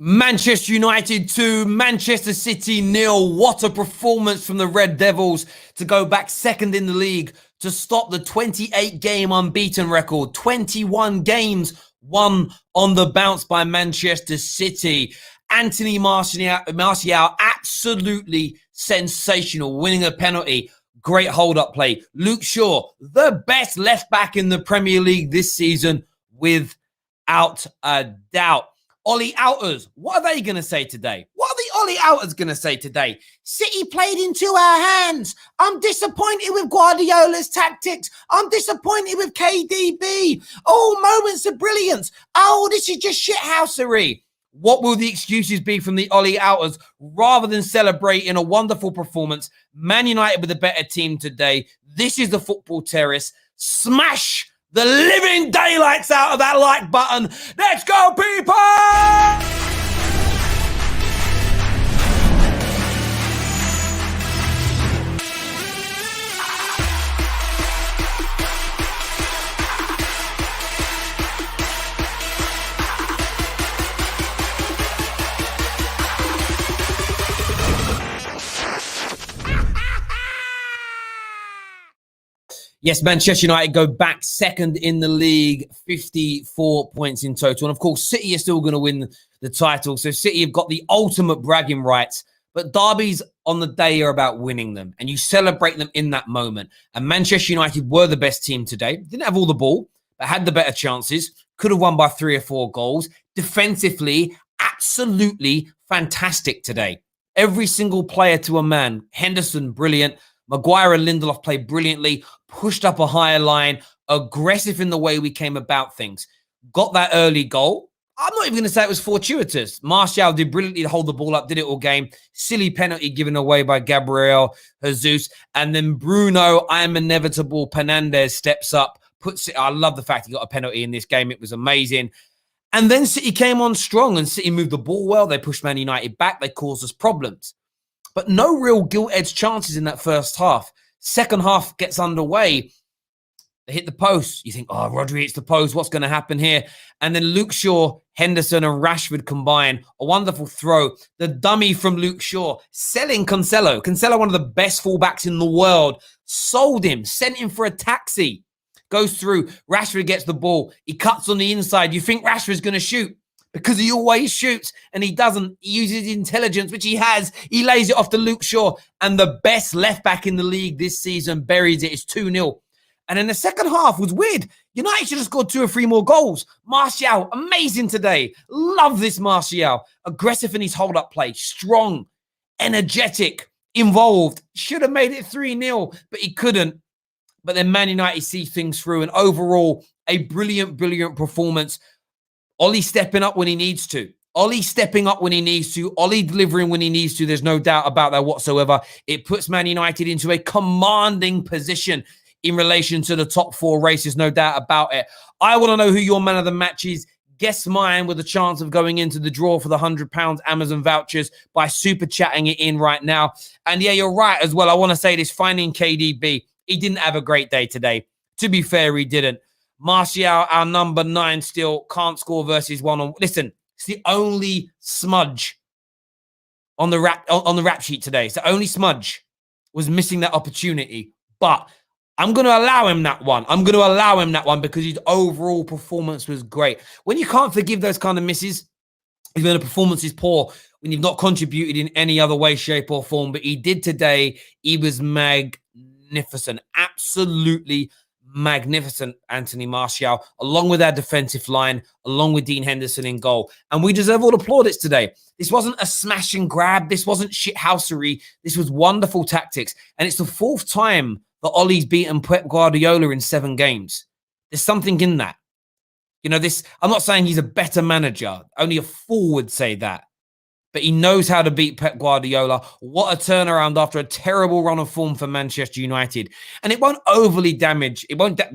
Manchester United 2, Manchester City 0. What a performance from the Red Devils to go back second in the league, to stop the 28-game unbeaten record. 21 games won on the bounce by Manchester City. Anthony Martial, absolutely sensational, winning a penalty. Great hold-up play. Luke Shaw, the best left-back in the Premier League this season, without a doubt. Ollie Outers, what are they going to say today? What are the Ollie Outers going to say today? City played into our hands. I'm disappointed with Guardiola's tactics. I'm disappointed with KDB. Oh, moments of brilliance. Oh, this is just shithousery. What will the excuses be from the Ollie Outers rather than celebrating a wonderful performance? Man United with a better team today. This is the Football Terrace. Smash the living daylights out of that like button. Let's go, people! Yes, Manchester United go back second in the league, 54 points in total. And of course, City are still going to win the title. So City have got the ultimate bragging rights. But derbies on the day are about winning them. And you celebrate them in that moment. And Manchester United were the best team today. Didn't have all the ball, but had the better chances. Could have won by 3 or 4 goals. Defensively, absolutely fantastic today. Every single player to a man. Henderson, brilliant. Maguire and Lindelof played brilliantly, pushed up a higher line, aggressive in the way we came about things. Got that early goal. I'm not even going to say it was fortuitous. Martial did brilliantly to hold the ball up, did it all game. Silly penalty given away by Gabriel Jesus. And then Bruno, I am inevitable, Fernandes steps up, puts it. I love the fact he got a penalty in this game. It was amazing. And then City came on strong and City moved the ball well. They pushed Man United back. They caused us problems. But no real gilt-edged chances in that first half. Second half gets underway. They hit the post. You think, oh, Rodri hits the post. What's going to happen here? And then Luke Shaw, Henderson and Rashford combine. A wonderful throw. The dummy from Luke Shaw. Selling Cancelo. Cancelo, one of the best fullbacks in the world. Sold him. Sent him for a taxi. Goes through. Rashford gets the ball. He cuts on the inside. You think Rashford's going to shoot, because he always shoots, and he doesn't. He uses intelligence, which he has. He lays it off to Luke Shaw, and the best left-back in the league this season buries it. It's 2-0. And then the second half was weird. United should have scored 2 or 3 more goals. Martial, amazing today. Love this Martial. Aggressive in his hold-up play. Strong, energetic, involved. Should have made it 3-0, but he couldn't. But then Man United see things through, and overall, a brilliant, brilliant performance. Ollie stepping up when he needs to. Ollie stepping up when he needs to. Ollie delivering when he needs to. There's no doubt about that whatsoever. It puts Man United into a commanding position in relation to the top 4 races, no doubt about it. I want to know who your man of the match is. Guess mine with a chance of going into the draw for the £100 Amazon vouchers by super chatting it in right now. And yeah, you're right as well. I want to say this, finding KDB. He didn't have a great day today. To be fair, he didn't. Martial, our number 9, still can't score versus 1 on. Listen, it's the only smudge on the rap sheet today. It's the only smudge was missing that opportunity. But I'm going to allow him that one. I'm going to allow him that one because his overall performance was great. When you can't forgive those kind of misses, when the performance is poor, when you've not contributed in any other way, shape, or form, but he did today. He was magnificent, absolutely magnificent, Anthony Martial, along with our defensive line, along with Dean Henderson in goal. And we deserve all the plaudits today. This wasn't a smash and grab. This wasn't shithousery. This was wonderful tactics. And it's the 4th time that Ollie's beaten Pep Guardiola in 7 games. There's something in that. You know, this, I'm not saying he's a better manager. Only a fool would say that. But he knows how to beat Pep Guardiola. What a turnaround after a terrible run of form for Manchester United. And it won't overly damage,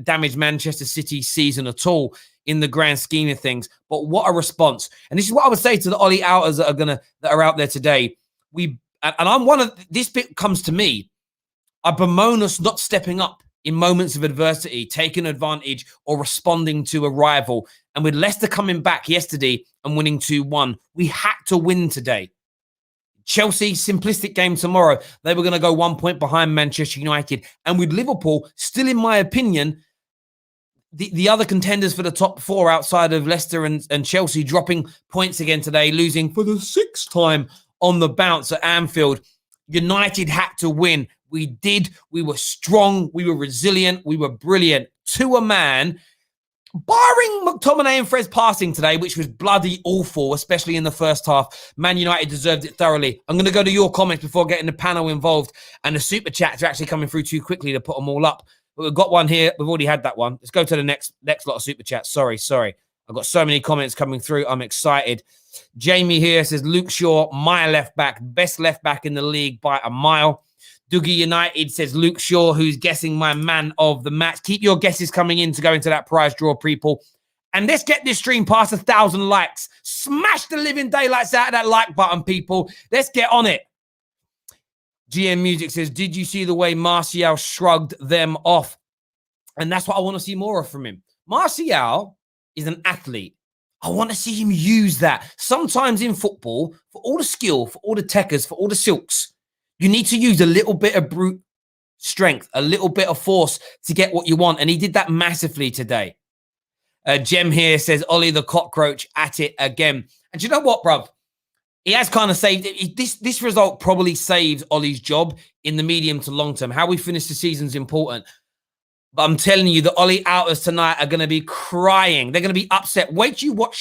damage Manchester City's season at all in the grand scheme of things. But what a response. And this is what I would say to the Ollie Outers that are out there today. And I'm one of, this bit comes to me. I bemoan us not stepping up in moments of adversity, taking advantage or responding to a rival. And with Leicester coming back yesterday and winning 2-1, we had to win today. Chelsea, simplistic game tomorrow. They were going to go 1 point behind Manchester United. And with Liverpool, still in my opinion, the other contenders for the top four outside of Leicester and Chelsea dropping points again today, losing for the 6th time on the bounce at Anfield. United had to win. We did. We were strong. We were resilient. We were brilliant. To a man, barring McTominay and Fred's passing today, which was bloody awful, especially in the first half. Man United deserved it thoroughly. I'm going to go to your comments before getting the panel involved. And the super chats are actually coming through too quickly to put them all up. But we've got one here. We've already had that one. Let's go to the next lot of super chats. Sorry. I've got so many comments coming through. I'm excited. Jamie here says, Luke Shaw, my left back, best left back in the league by a mile. Doogie United says, Luke Shaw, who's guessing my man of the match. Keep your guesses coming in to go into that prize draw, people. And let's get this stream past 1,000 likes. Smash the living daylights out of that like button, people. Let's get on it. GM Music says, did you see the way Martial shrugged them off? And that's what I want to see more of from him. Martial is an athlete. I want to see him use that. Sometimes in football, for all the skill, for all the techers, for all the silks, you need to use a little bit of brute strength, a little bit of force to get what you want. And he did that massively today. Jem here says, Ollie the cockroach at it again. And you know what, bruv? He has kind of saved it. This result probably saves Ollie's job in the medium to long term. How we finish the season is important. But I'm telling you, the Ollie outers tonight are going to be crying. They're going to be upset. Wait till you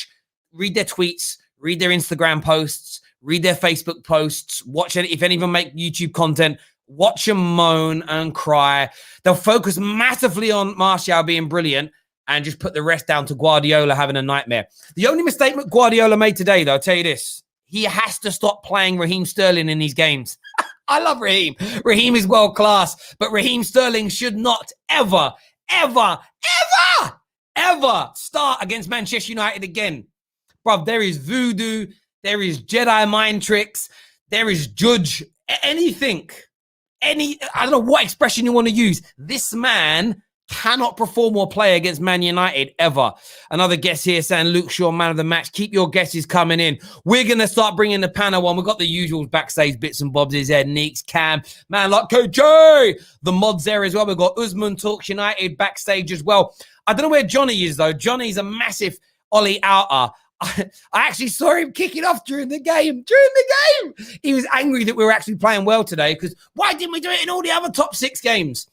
read their tweets, read their Instagram posts, read their Facebook posts, watch it. If any of them make YouTube content, watch them moan and cry. They'll focus massively on Martial being brilliant and just put the rest down to Guardiola having a nightmare. The only mistake Guardiola made today, though, I'll tell you this. He has to stop playing Raheem Sterling in these games. I love Raheem. Raheem is world class, but Raheem Sterling should not ever start against Manchester United again. Bruv, there is voodoo. There is Jedi mind tricks. There is judge. Anything. I don't know what expression you want to use. This man cannot perform or play against Man United ever. Another guest here saying, Luke Shaw, man of the match. Keep your guesses coming in. We're going to start bringing the panel on. We've got the usual backstage bits and bobs. Is there Neeks, Cam, man like KJ, the mods there as well. We've got Usman Talks United backstage as well. I don't know where Johnny is, though. Johnny's a massive Ollie outer. I actually saw him kicking off during the game. He was angry that we were actually playing well today because why didn't we do it in all the other top 6 games?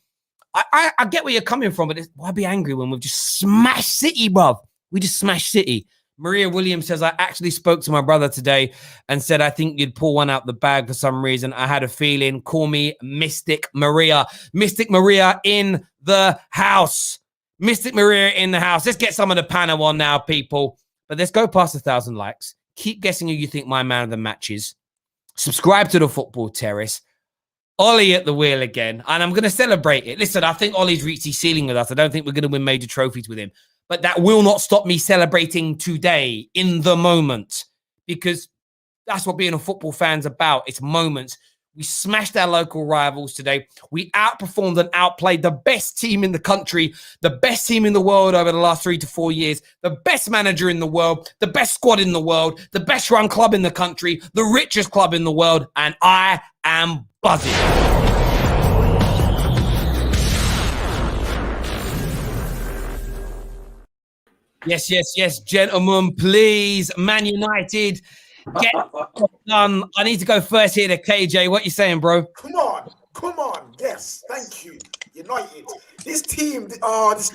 I get where you're coming from, but why be angry when we've just smashed City, bruv? We just smashed City. Maria Williams says, I actually spoke to my brother today and said, I think you'd pull one out the bag for some reason. I had a feeling. Call me Mystic Maria. Mystic Maria in the house. Mystic Maria in the house. Let's get some of the panel on now, people. But let's go past 1,000 likes. Keep guessing who you think my man of the match is. Subscribe to the Football Terrace. Ollie at the wheel again, and I'm going to celebrate it. Listen, I think Ollie's reached his ceiling with us. I don't think we're going to win major trophies with him, but that will not stop me celebrating today in the moment because that's what being a football fan's about. It's moments. We smashed our local rivals today. We outperformed and outplayed the best team in the country, the best team in the world over the last 3 to 4 years, the best manager in the world, the best squad in the world, the best run club in the country, the richest club in the world, and I am buzzing. Yes, gentlemen, please. Man United, get done. I need to go first here to KJ. What you saying, bro? Come on. Yes, thank you. United. This team, they always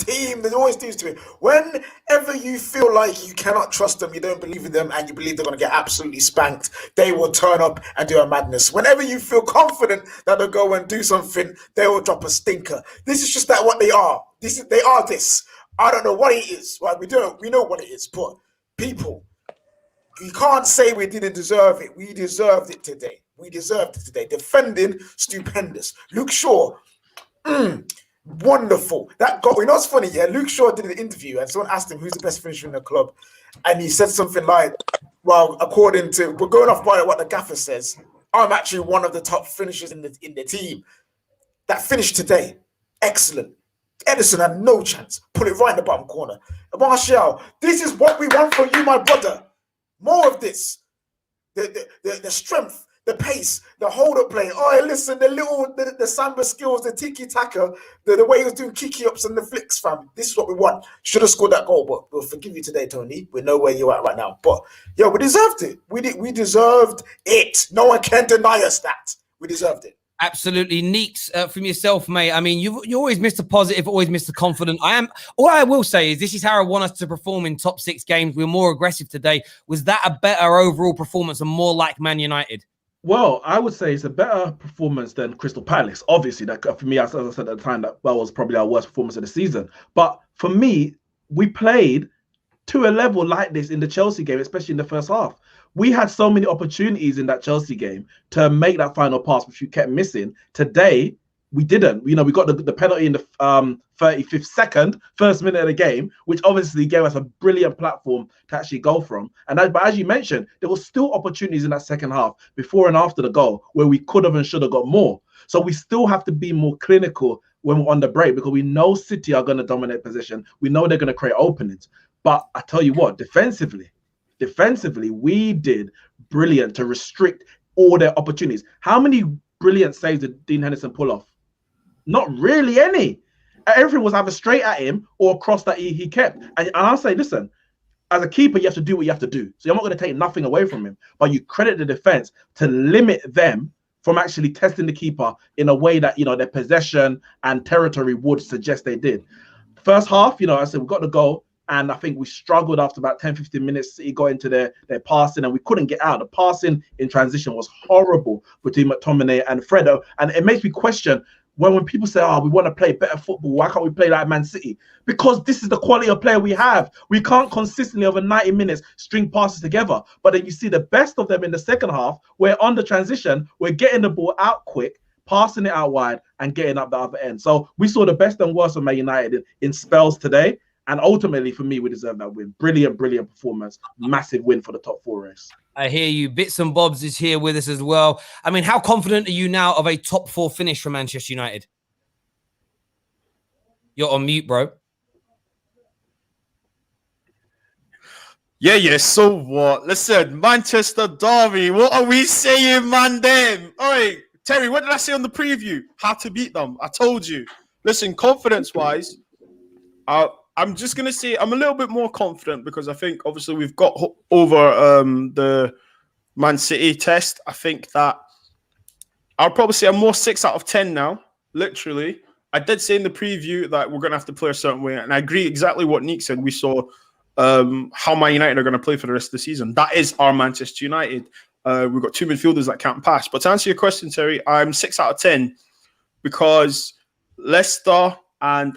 do this to me. Whenever you feel like you cannot trust them, you don't believe in them, and you believe they're going to get absolutely spanked, they will turn up and do a madness. Whenever you feel confident that they'll go and do something, they will drop a stinker. This is just what they are. They are this. I don't know what it is. Right? We know what it is, but people, you can't say we didn't deserve it. We deserved it today. Defending, stupendous. Luke Shaw, wonderful. That got, you know what's funny? Yeah, Luke Shaw did an interview and someone asked him who's the best finisher in the club. And he said something like, well, according to, we're going off by what the gaffer says, I'm actually one of the top finishers in the team. That finished today, excellent. Edison had no chance. Put it right in the bottom corner. Martial, this is what we want from you, my brother. More of this. The strength, the pace, the hold-up play. Oh, listen, the samba skills, the tiki-taka, the way he was doing kiki-ups and the flicks, fam. This is what we want. Should have scored that goal, but we'll forgive you today, Tony. We know where you're at right now. But, yo, we deserved it. We deserved it. No one can deny us that. We deserved it. Absolutely. Neeks, from yourself, mate. I mean, you always Mr. Positive, always Mr. Confident. All I will say is this is how I want us to perform in top 6 games. We're more aggressive today. Was that a better overall performance and more like Man United? Well, I would say it's a better performance than Crystal Palace. Obviously, that for me, as I said at the time, that was probably our worst performance of the season. But for me, we played to a level like this in the Chelsea game, especially in the first half. We had so many opportunities in that Chelsea game to make that final pass, which we kept missing. Today, we didn't. We got the penalty in the 35th first minute of the game, which obviously gave us a brilliant platform to actually go from. But as you mentioned, there were still opportunities in that second half, before and after the goal, where we could have and should have got more. So we still have to be more clinical when we're on the break, because we know City are going to dominate possession. We know they're going to create openings. But I tell you what, defensively, we did brilliant to restrict all their opportunities. How many brilliant saves did Dean Henderson pull off? Not really any. Everything was either straight at him or across that he kept. And I'll say, listen, as a keeper, you have to do what you have to do. So you're not going to take nothing away from him, but you credit the defense to limit them from actually testing the keeper in a way that, their possession and territory would suggest they did. First half, I said, we got the goal. And I think we struggled after about 10, 15 minutes. He got into their passing and we couldn't get out. The passing in transition was horrible between McTominay and Fredo. And it makes me question when people say, we want to play better football, why can't we play like Man City? Because this is the quality of player we have. We can't consistently over 90 minutes string passes together. But then you see the best of them in the second half, where on the transition, we're getting the ball out quick, passing it out wide and getting up the other end. So we saw the best and worst of Man United in spells today. And ultimately, for me, we deserve that win. Brilliant performance. Massive win for the top 4 race. I hear you. Bits and Bobs is here with us as well. I mean, how confident are you now of a top 4 finish for Manchester United? You're on mute, bro. Yeah. So what? Listen, Manchester Derby. What are we saying, man? Them. All right, Terry. What did I say on the preview? How to beat them? I told you. Listen, confidence-wise, I'm just going to say I'm a little bit more confident because I think, obviously, we've got over the Man City test. I think that I'll probably say I'm more 6 out of 10 now, literally. I did say in the preview that we're going to have to play a certain way, and I agree exactly what Nick said. We saw how Man United are going to play for the rest of the season. That is our Manchester United. We've got 2 midfielders that can't pass. But to answer your question, Terry, I'm 6 out of 10 because Leicester and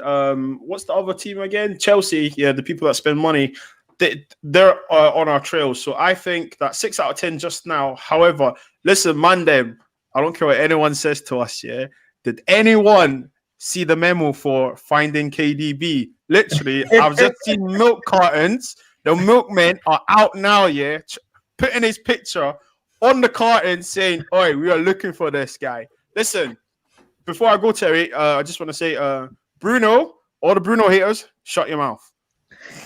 what's the other team again? Chelsea. Yeah, the people that spend money, they're on our trail. So I think that 6 out of 10 just now. However, listen, Mandem, I don't care what anyone says to us. Yeah, did anyone see the memo for finding KDB? Literally, I've just seen milk cartons. The milkmen are out now. Yeah, putting his picture on the carton saying, "Oi, we are looking for this guy." Listen, before I go, Terry, I just want to say, Bruno, all the Bruno haters, shut your mouth.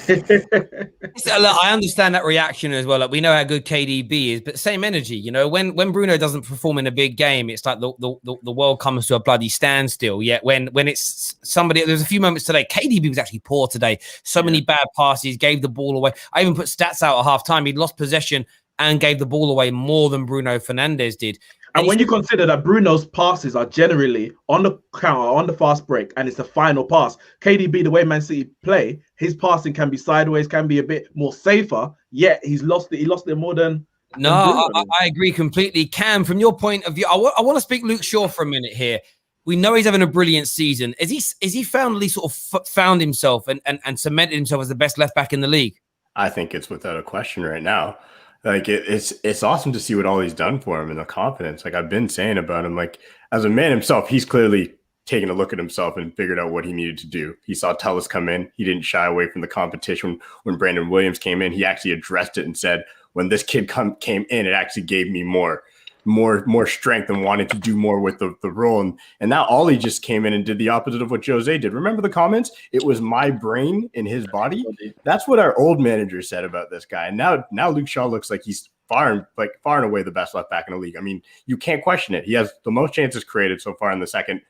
Look, I understand that reaction as well. Like, we know how good KDB is, but same energy. When Bruno doesn't perform in a big game, it's like the world comes to a bloody standstill. Yet when it's somebody, there's a few moments today. KDB was actually poor today. So many bad passes, gave the ball away. I even put stats out at halftime. He lost possession and gave the ball away more than Bruno Fernandes did. And when you consider that Bruno's passes are generally on the counter, on the fast break, and it's the final pass, KDB, the way Man City play, his passing can be sideways, can be a bit more safer, yet he lost it more than... No, I agree completely. Cam, from your point of view, I want to speak Luke Shaw for a minute here. We know he's having a brilliant season. Is he finally sort of found himself and cemented himself as the best left back in the league? I think it's without a question right now. Like, it's awesome to see what all he's done for him and the confidence. Like I've been saying about him, like as a man himself, he's clearly taken a look at himself and figured out what he needed to do. He saw Terrace come in. He didn't shy away from the competition. When Brandon Williams came in, he actually addressed it and said, when this kid came in, it actually gave me more. more strength and wanting to do more with the role. And now Ollie just came in and did the opposite of what Jose did. Remember the comments? It was my brain in his body. That's what our old manager said about this guy. And now Luke Shaw looks like he's far and away the best left back in the league. I mean, you can't question it. He has the most chances created so far in the second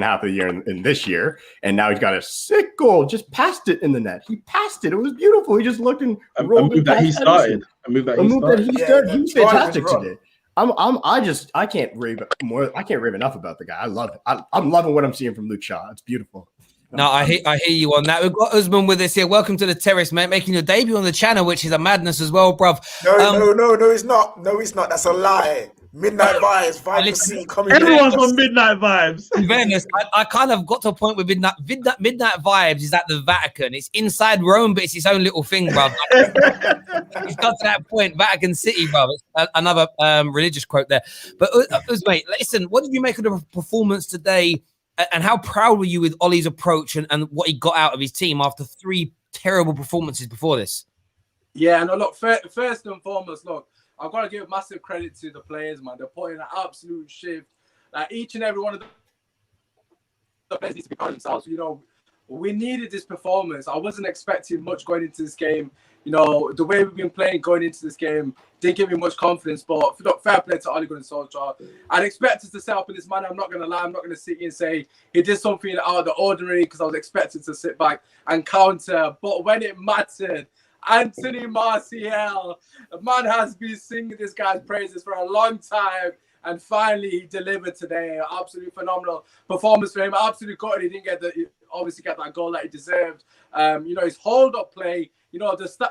half of the year in this year, and now he's got a sick goal. Just passed it in the net. He passed it. It was beautiful. He just looked and rolled it. He started. He was fantastic today. I can't rave more. I can't rave enough about the guy. I love it. I'm loving what I'm seeing from Luke Shaw. It's beautiful. No, I hear you on that. We've got Usman with us here. Welcome to the Terrace, mate. Making your debut on the channel, which is a madness as well, bruv. No, it's not. No, it's not. That's a lie. Midnight Vibes, coming. Everyone's on Midnight Vibes. In fairness, I kind of got to a point with Midnight Vibes is at the Vatican. It's inside Rome, but it's its own little thing, bruv. It's got to that point, Vatican City, bruv. It's another religious quote there. But mate, listen, what did you make of the performance today? And how proud were you with Ollie's approach and what he got out of his team after 3 terrible performances before this? Yeah, no, look, first and foremost, look, I've got to give massive credit to the players, man. They're putting an absolute shift. Like, each and every one of the players need to be proud of themselves. You know, we needed this performance. I wasn't expecting much going into this game. You know, the way we've been playing going into this game didn't give me much confidence. But look, fair play to Ole Gunnar Solskjaer. I'd expect us to set up in this manner. I'm not going to lie. I'm not going to sit here and say he did something out of the ordinary because I was expected to sit back and counter. But when it mattered, Anthony Martial, the man has been singing this guy's praises for a long time, and finally he delivered today. Absolutely phenomenal performance for him. Absolutely gutted he didn't get that goal that he deserved. You know, his hold-up play. You know, I just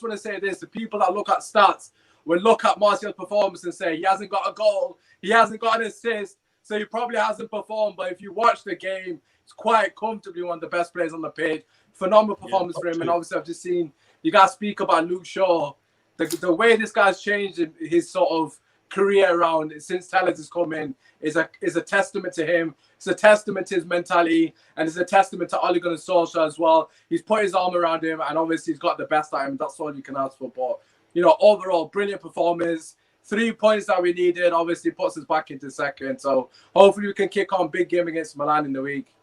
want to say this: the people that look at stats will look at Martial's performance and say he hasn't got a goal, he hasn't got an assist, so he probably hasn't performed. But if you watch the game, he's quite comfortably one of the best players on the pitch. Phenomenal performance for him, and obviously I've just seen. You guys speak about Luke Shaw. The way this guy's changed his sort of career around since Terrace has come in is a testament to him. It's a testament to his mentality, and it's a testament to Ole Gunnar Solskjaer as well. He's put his arm around him, and obviously he's got the best at him. That's all you can ask for. But, you know, overall, brilliant performance. 3 points that we needed obviously puts us back into second. So hopefully we can kick on big game against Milan in the week.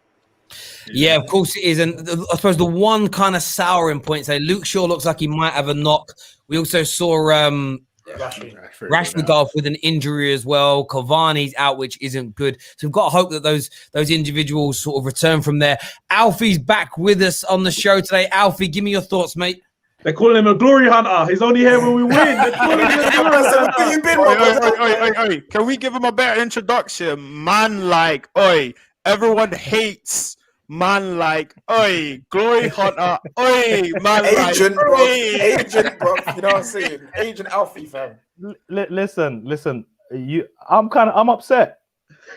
Yeah, of course it is. And I suppose the one kind of souring point, say Luke Shaw looks like he might have a knock. We also saw Rashford go off with an injury as well. Cavani's out, which isn't good. So we've got to hope that those individuals sort of return from there. Alfie's back with us on the show today. Alfie, give me your thoughts, mate. They call him a glory hunter. He's only here when we win. Can we give him a better introduction? Man, like, oi, everyone hates man like, oi, glory hunter, oi, man Agent, like, bro. oi. Agent, bro. You know what I'm saying? Agent Alfie, fam. Listen. I'm upset.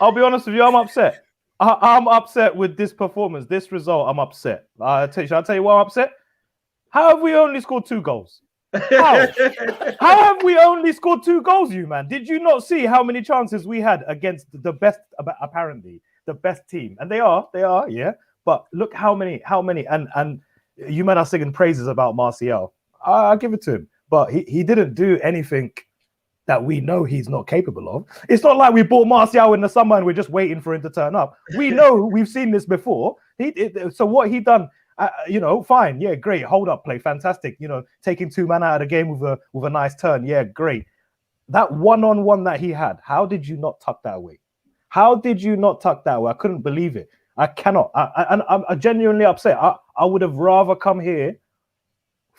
I'll be honest with you. I'm upset. I'm upset with this performance, this result. I'm upset. Shall I tell you why I'm upset? How have we only scored 2 goals? How have we only scored 2 goals, you man? Did you not see how many chances we had against the best, apparently, the best team? And they are, yeah. But look how many, and you men are singing praises about Martial. I give it to him. But he didn't do anything that we know he's not capable of. It's not like we bought Martial in the summer and we're just waiting for him to turn up. We know we've seen this before. So what he done, you know, fine, yeah, great, hold up play, fantastic. You know, taking 2 men out of the game with a nice turn, yeah, great. That one-on-one that he had, how did you not tuck that away? How did you not tuck that away? I couldn't believe it. I cannot. I'm genuinely upset. I would have rather come here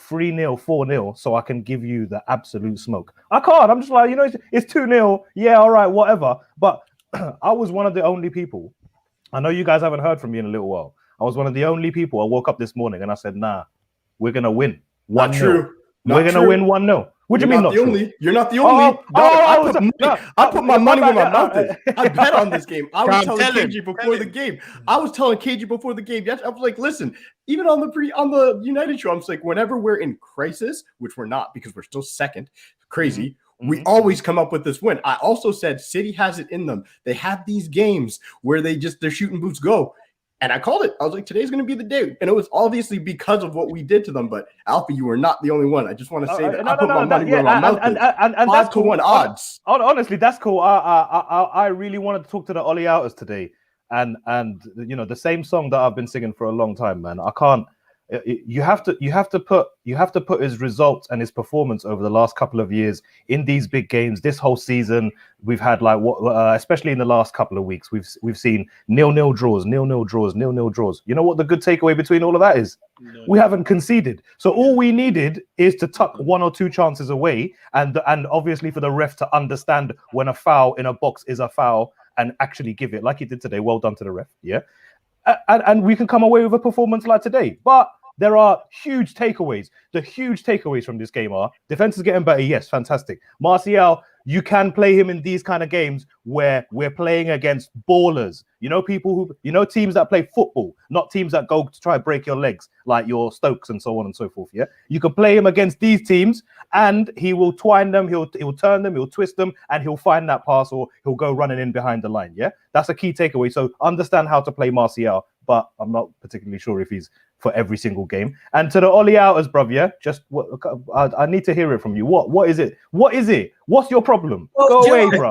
3-0, 4-0, so I can give you the absolute smoke. I can't. I'm just like, you know, it's 2-0. Yeah, all right, whatever. But I was one of the only people. I know you guys haven't heard from me in a little while. I was one of the only people. I woke up this morning and I said, nah, we're going to win 1-0. We're going to win 1-0. What do you mean not true? You're not the only. I put my money where my mouth is. I bet on this game. I was telling KG before the game. I was telling KG before the game. Yes, I was like, listen, even on the United show, I'm like, whenever we're in crisis, which we're not because we're still second, crazy. We always come up with this win. I also said City has it in them. They have these games where their shooting boots go. And I called it. I was like, today's going to be the day. And it was obviously because of what we did to them. But Alfie, you were not the only one. I just want to say that. I put my money where my mouth is. And 5 to 1 odds. Honestly, that's cool. I really wanted to talk to the Ollie Outers today. And you know, the same song that I've been singing for a long time, man. I can't. You have to put his results and his performance over the last couple of years in these big games. This whole season, we've had like especially in the last couple of weeks, we've seen 0-0 draws, 0-0 draws, 0-0 draws. You know what the good takeaway between all of that is? No. We haven't conceded. So all we needed is to tuck 1 or 2 chances away, and obviously for the ref to understand when a foul in a box is a foul and actually give it like he did today. Well done to the ref. Yeah. And we can come away with a performance like today. But there are huge takeaways. The huge takeaways from this game are defense is getting better. Yes, fantastic. Martial, you can play him in these kind of games where we're playing against ballers. You know, teams that play football, not teams that go to try to break your legs, like your Stokes and so on and so forth. Yeah, you can play him against these teams, and he will twine them, he'll turn them, he'll twist them, and he'll find that pass, or he'll go running in behind the line. Yeah, that's a key takeaway. So understand how to play Martial, but I'm not particularly sure if he's for every single game. And to the Ollie Outers, bruv, yeah, just I need to hear it from you. What is it? What is it? What's your problem? Well, go away, bro.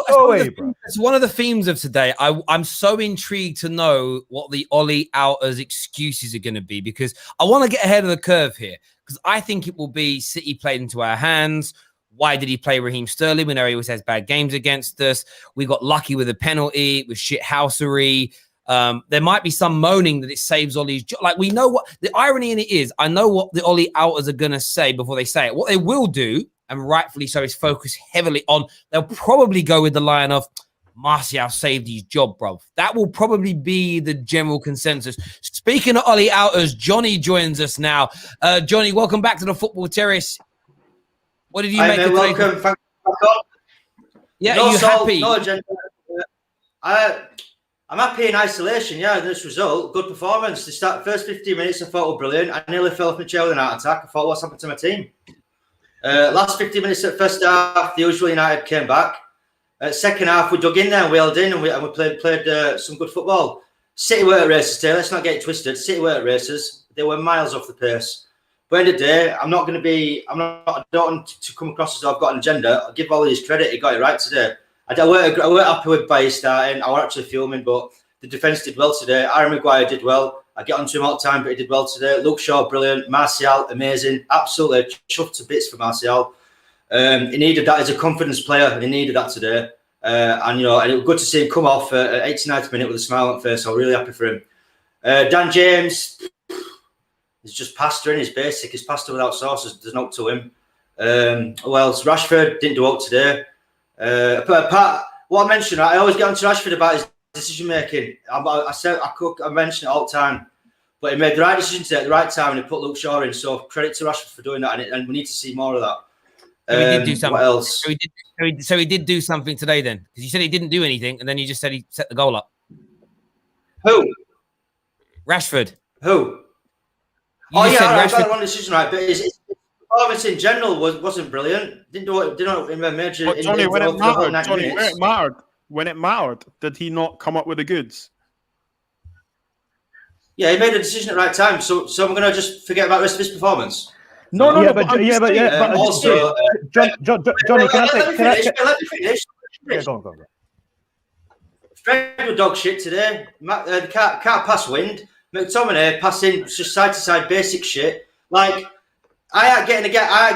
Go away, bro. It's one of the themes of today. I'm so intrigued to know what the Ollie Outers excuses are going to be, because I want to get ahead of the curve here, because I think it will be City played into our hands. Why did he play Raheem Sterling? We know he always has bad games against us. We got lucky with a penalty, with shithousery. There might be some moaning that it saves Ollie's job. Like, we know what the irony in it is. I know what the Ollie Outers are going to say before they say it. What they will do, and rightfully so, is focus heavily on, they'll probably go with the line of, Martial saved his job, bro. That will probably be the general consensus. Speaking of Ollie Outers, Johnny joins us now. Johnny, welcome back to the Football Terrace. What did you make of today? Welcome. Thank you. Yeah, are you happy? No agenda. I'm happy in isolation, yeah, this result. Good performance. The first 15 minutes I thought were brilliant. I nearly fell off my chair with an heart attack. I thought, what's happened to my team? Last 15 minutes at first half, the usual United came back. Second half, we dug in there and wheeled in, and we played some good football. City were at races today. Let's not get it twisted. City were at races. They were miles off the pace. But at the end of the day, I don't want to come across as though I've got an agenda. I'll give all his credit. He got it right today. I weren't happy with Bailly starting. I were actually filming, but the defence did well today. Aaron Maguire did well. I get onto him all the time, but he did well today. Luke Shaw, brilliant. Martial, amazing. Absolutely chuffed to bits for Martial. He needed that as a confidence player, and he needed that today. And it was good to see him come off at 89th minute with a smile on his face. I'm really happy for him. Dan James, he's just pasta in his basic. His pasta without sauce. There's no to him. Who else? Rashford didn't do out today. What I mentioned, I always get on to Rashford about his decision making. I mention it all the time, but he made the right decision today at the right time, and he put Luke Shaw in. So credit to Rashford for doing that, and we need to see more of that. So he did do something. What else? So he did do something today then, because you said he didn't do anything, and then you just said he set the goal up. Who? Rashford. Who? I got the wrong decision right, but his performance in general wasn't brilliant. Didn't do in a major. But Johnny, when it mattered, did he not come up with the goods? Yeah, he made a decision at the right time. So I'm gonna just forget about the rest of his performance. Johnny, can I let me finish. Yeah, go on. Fred was dog shit today. Can't pass wind. McTominay passing just side to side basic shit. Like, I ain't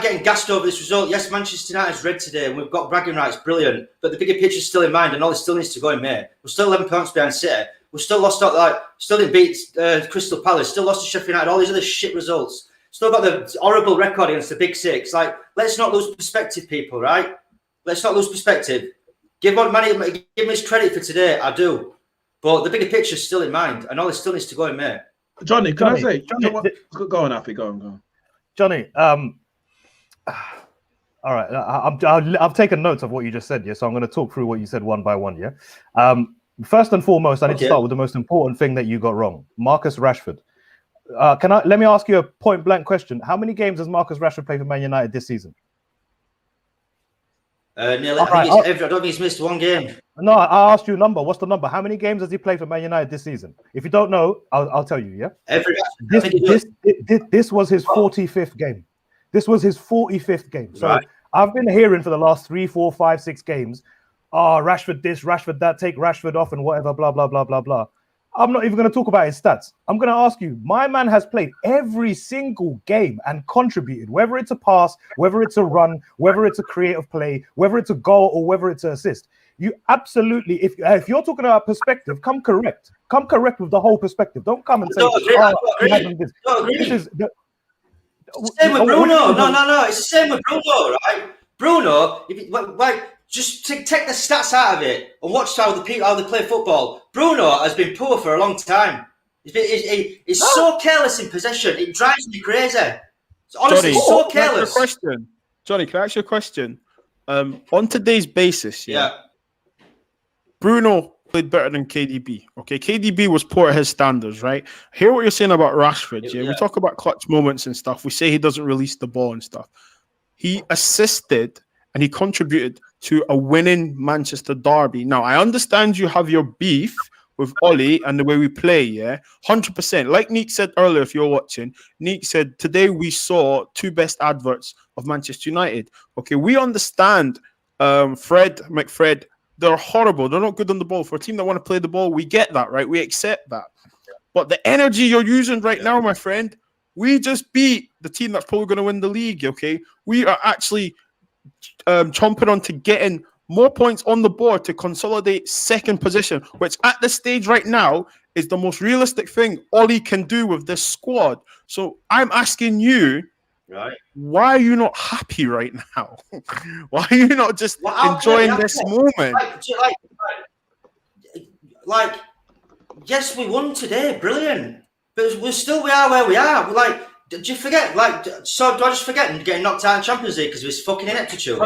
getting gassed over this result. Yes, Manchester United's red today, and we've got bragging rights, brilliant. But the bigger picture's still in mind, and all it still needs to go in May. We're still 11 points behind City. We're still lost out, still didn't beat Crystal Palace. Still lost to Sheffield United. All these other shit results. Still got the horrible record against the Big Six. Like, let's not lose perspective, people. Right? Let's not lose perspective. Give him his credit for today. I do. But the bigger picture is still in mind, and all it still needs to go in May. Johnny, go on, Alfie, go on. Johnny, all right, I've taken notes of what you just said, yeah. So I'm going to talk through what you said one by one, yeah. First and foremost, I need to start with the most important thing that you got wrong, Marcus Rashford. Let me ask you a point blank question? How many games has Marcus Rashford played for Man United this season? Nearly. All right, I don't think he's missed one game. No, I asked you a number. What's the number? How many games has he played for Man United this season? If you don't know, I'll tell you. Yeah. This was his 45th game. This was his 45th game. So Right. I've been hearing for the last 3, 4, 5, 6 games, Rashford this, Rashford that, take Rashford off and whatever, blah, blah, blah, blah, blah. I'm not even going to talk about his stats. I'm going to ask you, my man has played every single game and contributed, whether it's a pass, whether it's a run, whether it's a creative play, whether it's a goal or whether it's an assist. You absolutely, if you're talking about perspective, come correct. Come correct with the whole perspective. Don't come and say, this is the same with Bruno. No. It's the same with Bruno, right? Bruno, just take the stats out of it and watch how they play football. Bruno has been poor for a long time. He's so careless in possession. It drives me crazy. Honestly, Johnny, so careless. Johnny, can I ask you a question? On today's basis, Yeah. Bruno played better than KDB. Okay, KDB was poor at his standards, right? Hear what you're saying about Rashford. Yeah, we talk about clutch moments and stuff. We say he doesn't release the ball and stuff. He assisted and he contributed to a winning Manchester derby. Now, I understand you have your beef with Ollie and the way we play, yeah? 100%. Like Nick said earlier, if you're watching, Nick said, today we saw 2 best adverts of Manchester United. Okay, we understand McFred, they're horrible. They're not good on the ball. For a team that want to play the ball, we get that, right? We accept that. But the energy you're using right now, my friend, we just beat the team that's probably going to win the league, okay? We are actually chomping on to getting more points on the board to consolidate second position, which at this stage right now is the most realistic thing Ollie can do with this squad. So I'm asking you, right? Why are you not happy right now? Why are you not just enjoying this moment? Yes, we won today, brilliant. But we are where we are. Did you forget? So do I just forget getting knocked out in Champions League because of his fucking ineptitude? I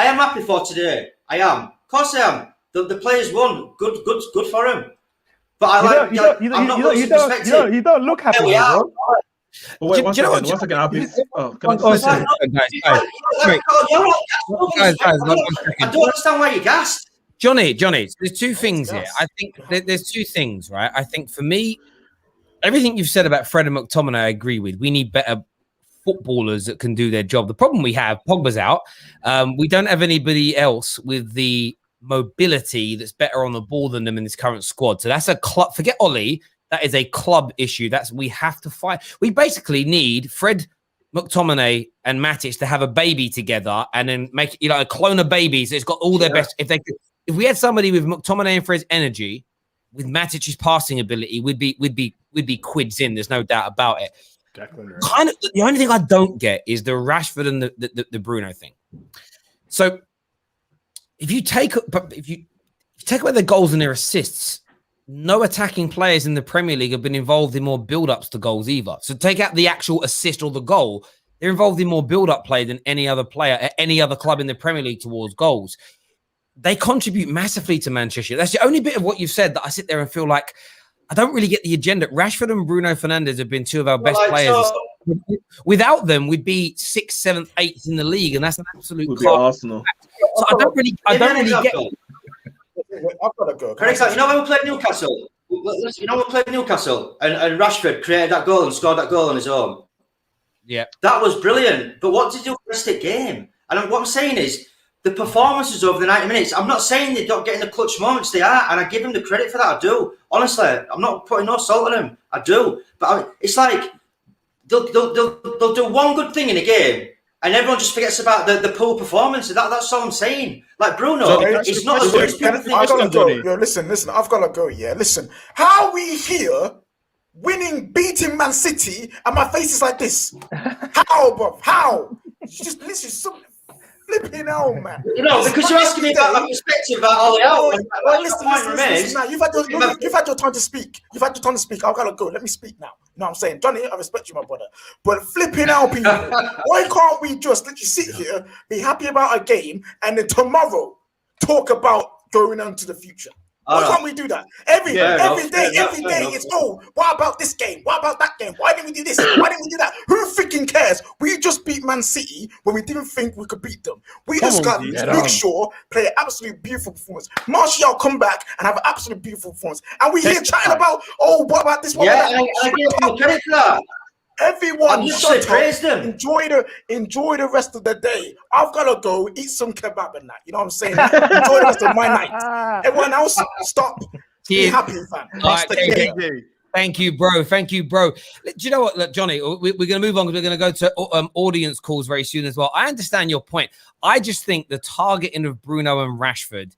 am happy for today. I am. Of course I am. The players won. Good for him. But you don't look happy, bro. Wait, one second. I'll be. I don't understand why you gassed. Johnny, there's 2 things here. I think there's 2 things, right? I think for me, everything you've said about Fred and McTominay, I agree with. We need better footballers that can do their job. The problem we have, Pogba's out. We don't have anybody else with the mobility that's better on the ball than them in this current squad. So that's a club. Forget Ollie. That is a club issue. We have to fight. We basically need Fred, McTominay, and Matic to have a baby together and then make a clone of babies. It's got all their best. If we had somebody with McTominay and Fred's energy, with Matic's passing ability, we'd be quids in. There's no doubt about it. Kind of the only thing I don't get is the Rashford and the Bruno thing. So if you take away their goals and their assists, no attacking players in the Premier League have been involved in more build-ups to goals either. So take out the actual assist or the goal, they're involved in more build-up play than any other player at any other club in the Premier League towards goals. They contribute massively to Manchester. That's the only bit of what you've said that I sit there and feel like I don't really get the agenda. Rashford and Bruno Fernandes have been 2 of our best players. Without them, we'd be 6th, 7th, 8th in the league, and that's an absolute Arsenal. So I don't really get it. I've got to go. You know when we played Newcastle? You know when we played Newcastle and Rashford created that goal and scored that goal on his own? Yeah. That was brilliant. But what did you do for the rest of the game? And what I'm saying is, the performances over the 90 minutes, I'm not saying they're not getting the clutch moments, they are, and I give them the credit for that, I do. Honestly, I'm not putting no salt on them, I do. But it's like, they'll do one good thing in a game, and everyone just forgets about the poor performance. That's all I'm saying. Like Bruno, it's not as good as people think. I've got to go. Yo, listen, I've got to go, yeah. Listen, how are we here beating Man City, and my face is like this? How, bro? How? Just listen, some flipping hell, man. Because you're asking me about my perspective about OLEOUT. Listen, now. You've had your time to speak. I've got to go. Let me speak now. You know what I'm saying? Johnny, I respect you, my brother. But flipping out, people. Why can't we just literally sit here, be happy about a game, and then tomorrow talk about going on to the future? Why can't we do that? Every day, enough. it's what about this game? What about that game? Why didn't we do this? Why didn't we do that? Who freaking cares? We just beat Man City when we didn't think we could beat them. We just got Luke Shaw play an absolutely beautiful performance. Martial come back and have an absolutely beautiful performance. And we here chatting about, what about this? What about that? I give them credit for that. Everyone, shut praise up. them. Enjoy the rest of the day. I've got to go eat some kebab and that. You know what I'm saying? Enjoy the rest of my night. Everyone else, stop. Be happy, fam. Thank you, bro. Thank you, bro. Do you know what, look, Johnny? We're going to move on because we're going to go to audience calls very soon as well. I understand your point. I just think the targeting of Bruno and Rashford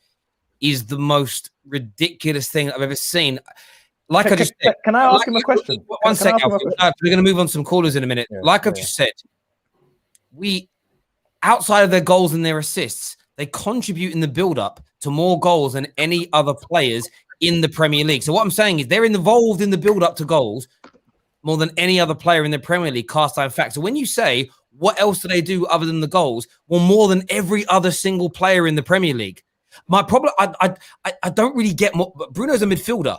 is the most ridiculous thing I've ever seen. Like I just said, can I ask him a question? One second. We're going to move on to some callers in a minute. I've just said, outside of their goals and their assists, they contribute in the build-up to more goals than any other players in the Premier League. So what I'm saying is they're involved in the build-up to goals more than any other player in the Premier League, cast iron fact. So when you say, what else do they do other than the goals? Well, more than every other single player in the Premier League. My problem, I don't really get more. Bruno's a midfielder.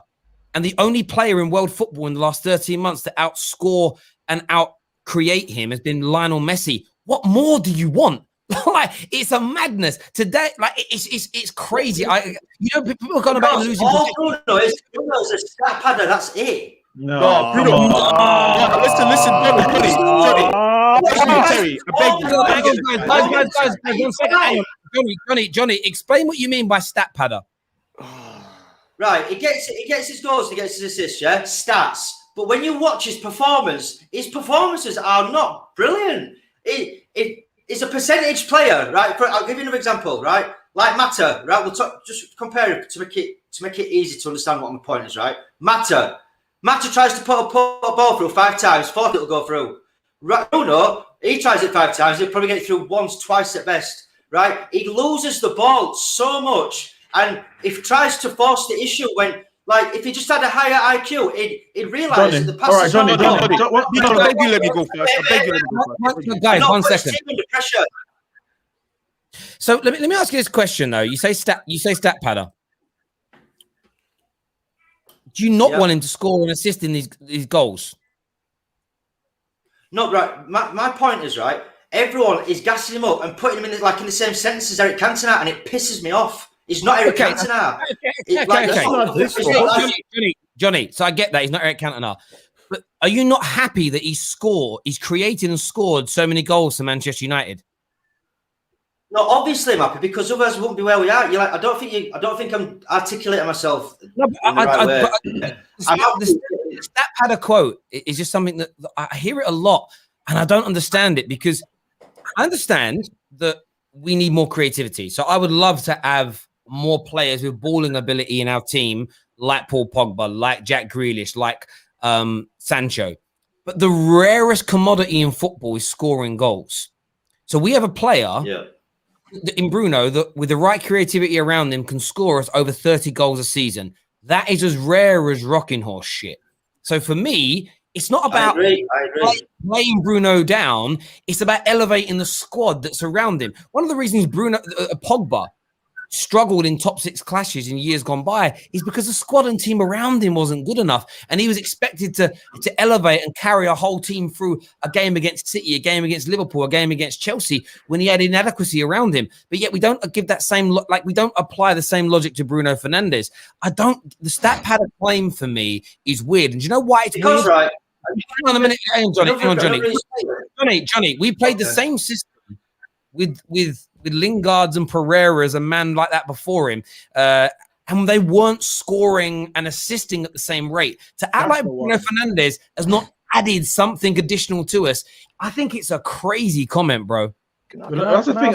And the only player in world football in the last 13 months to outscore and out-create him has been Lionel Messi. What more do you want? Like, it's a madness today. Like, it's crazy. People are going about losing. Bruno's a stat padder. That's it. No, Bruno. Listen, Johnny. Guys, Johnny, explain what you mean by stat padder. Right, he gets his goals, he gets his assists, yeah? Stats. But when you watch his performances are not brilliant. He's a percentage player, right? I'll give you another example, right? Like Mata, right? We'll just compare it to make it easy to understand what my point is, right? Mata tries to put a ball through 5 times, 4 it'll go through. Bruno, he tries it 5 times, he'll probably get it through once, twice at best, right? He loses the ball so much. And if he tries to force the issue when, like, if he just had a higher IQ, he'd realise that the pass is Johnny, I beg you, let me go first. Guys, 1 second. Pressure. So let me ask you this question though. You say stat padder. Do you not want him to score and assist in these goals? No, right. My point is, right, everyone is gassing him up and putting him in the same sentence as Eric Cantona, and it pisses me off. He's not Eric Cantona. Johnny, so I get that. He's not Eric Cantona. But are you not happy that he's created and scored so many goals for Manchester United? No, obviously, Mappy, because otherwise we wouldn't be where we are. You're like, I don't think I'm articulating myself. No, the stat padder quote is just something that I hear it a lot, and I don't understand it because I understand that we need more creativity. So I would love to have more players with balling ability in our team, like Paul Pogba, like Jack Grealish, like Sancho. But the rarest commodity in football is scoring goals. So we have a player in Bruno that with the right creativity around him can score us over 30 goals a season. That is as rare as rocking horse shit. So for me, it's not about laying Bruno down. It's about elevating the squad that's around him. One of the reasons Pogba struggled in top 6 clashes in years gone by is because the squad and team around him wasn't good enough, and he was expected to elevate and carry a whole team through a game against City, a game against Liverpool, a game against Chelsea when he had inadequacy around him. But yet we don't give that same we don't apply the same logic to Bruno Fernandes. The stat pattern claim for me is weird, and do you know why it's weird? Right. Hang on a minute, Johnny. We played the same system with Lingards and Pereiras, a man like that before him, and they weren't scoring and assisting at the same rate. To act like Bruno Fernandes has not added something additional to us, I think it's a crazy comment, bro. That's the thing.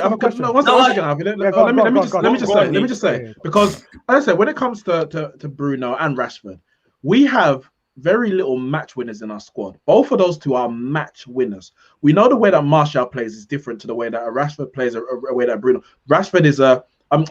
Let me just say, because as I said, when it comes to Bruno and Rashford, we have very little match winners in our squad. Both of those two are match winners. We know the way that Martial plays is different to the way that a Rashford plays, a way that Bruno. Rashford is a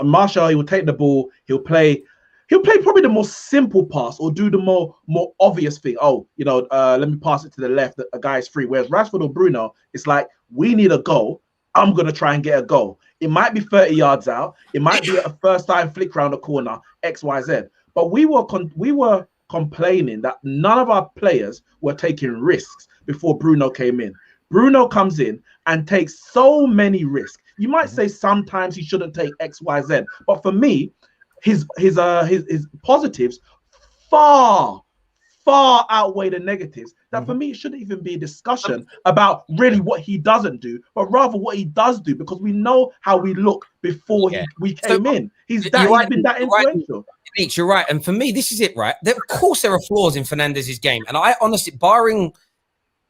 Martial. He will take the ball. He'll play probably the more simple pass or do the more obvious thing. Oh, let me pass it to the left. A guy is free. Whereas Rashford or Bruno, it's like, we need a goal. I'm going to try and get a goal. It might be 30 yards out. It might be a first time flick round the corner, X, Y, Z. But we were complaining that none of our players were taking risks before Bruno came in. Bruno comes in and takes so many risks. You might say sometimes he shouldn't take X, Y, Z, but for me, his positives far outweigh the negatives. That for me, it shouldn't even be a discussion about really what he doesn't do, but rather what he does do, because we know how we look before we came in. He's been that influential. You're right. And for me, this is it, right? Of course, there are flaws in Fernandez's game. And I honestly, barring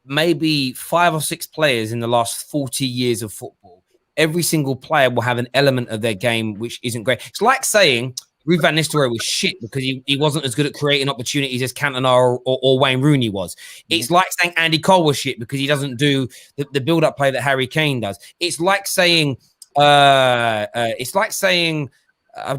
maybe 5 or 6 players in the last 40 years of football, every single player will have an element of their game which isn't great. It's like saying Ruud van Nistelrooy was shit because he wasn't as good at creating opportunities as Cantona or Wayne Rooney was. It's like saying Andy Cole was shit because he doesn't do the build-up play that Harry Kane does. It's like saying I'm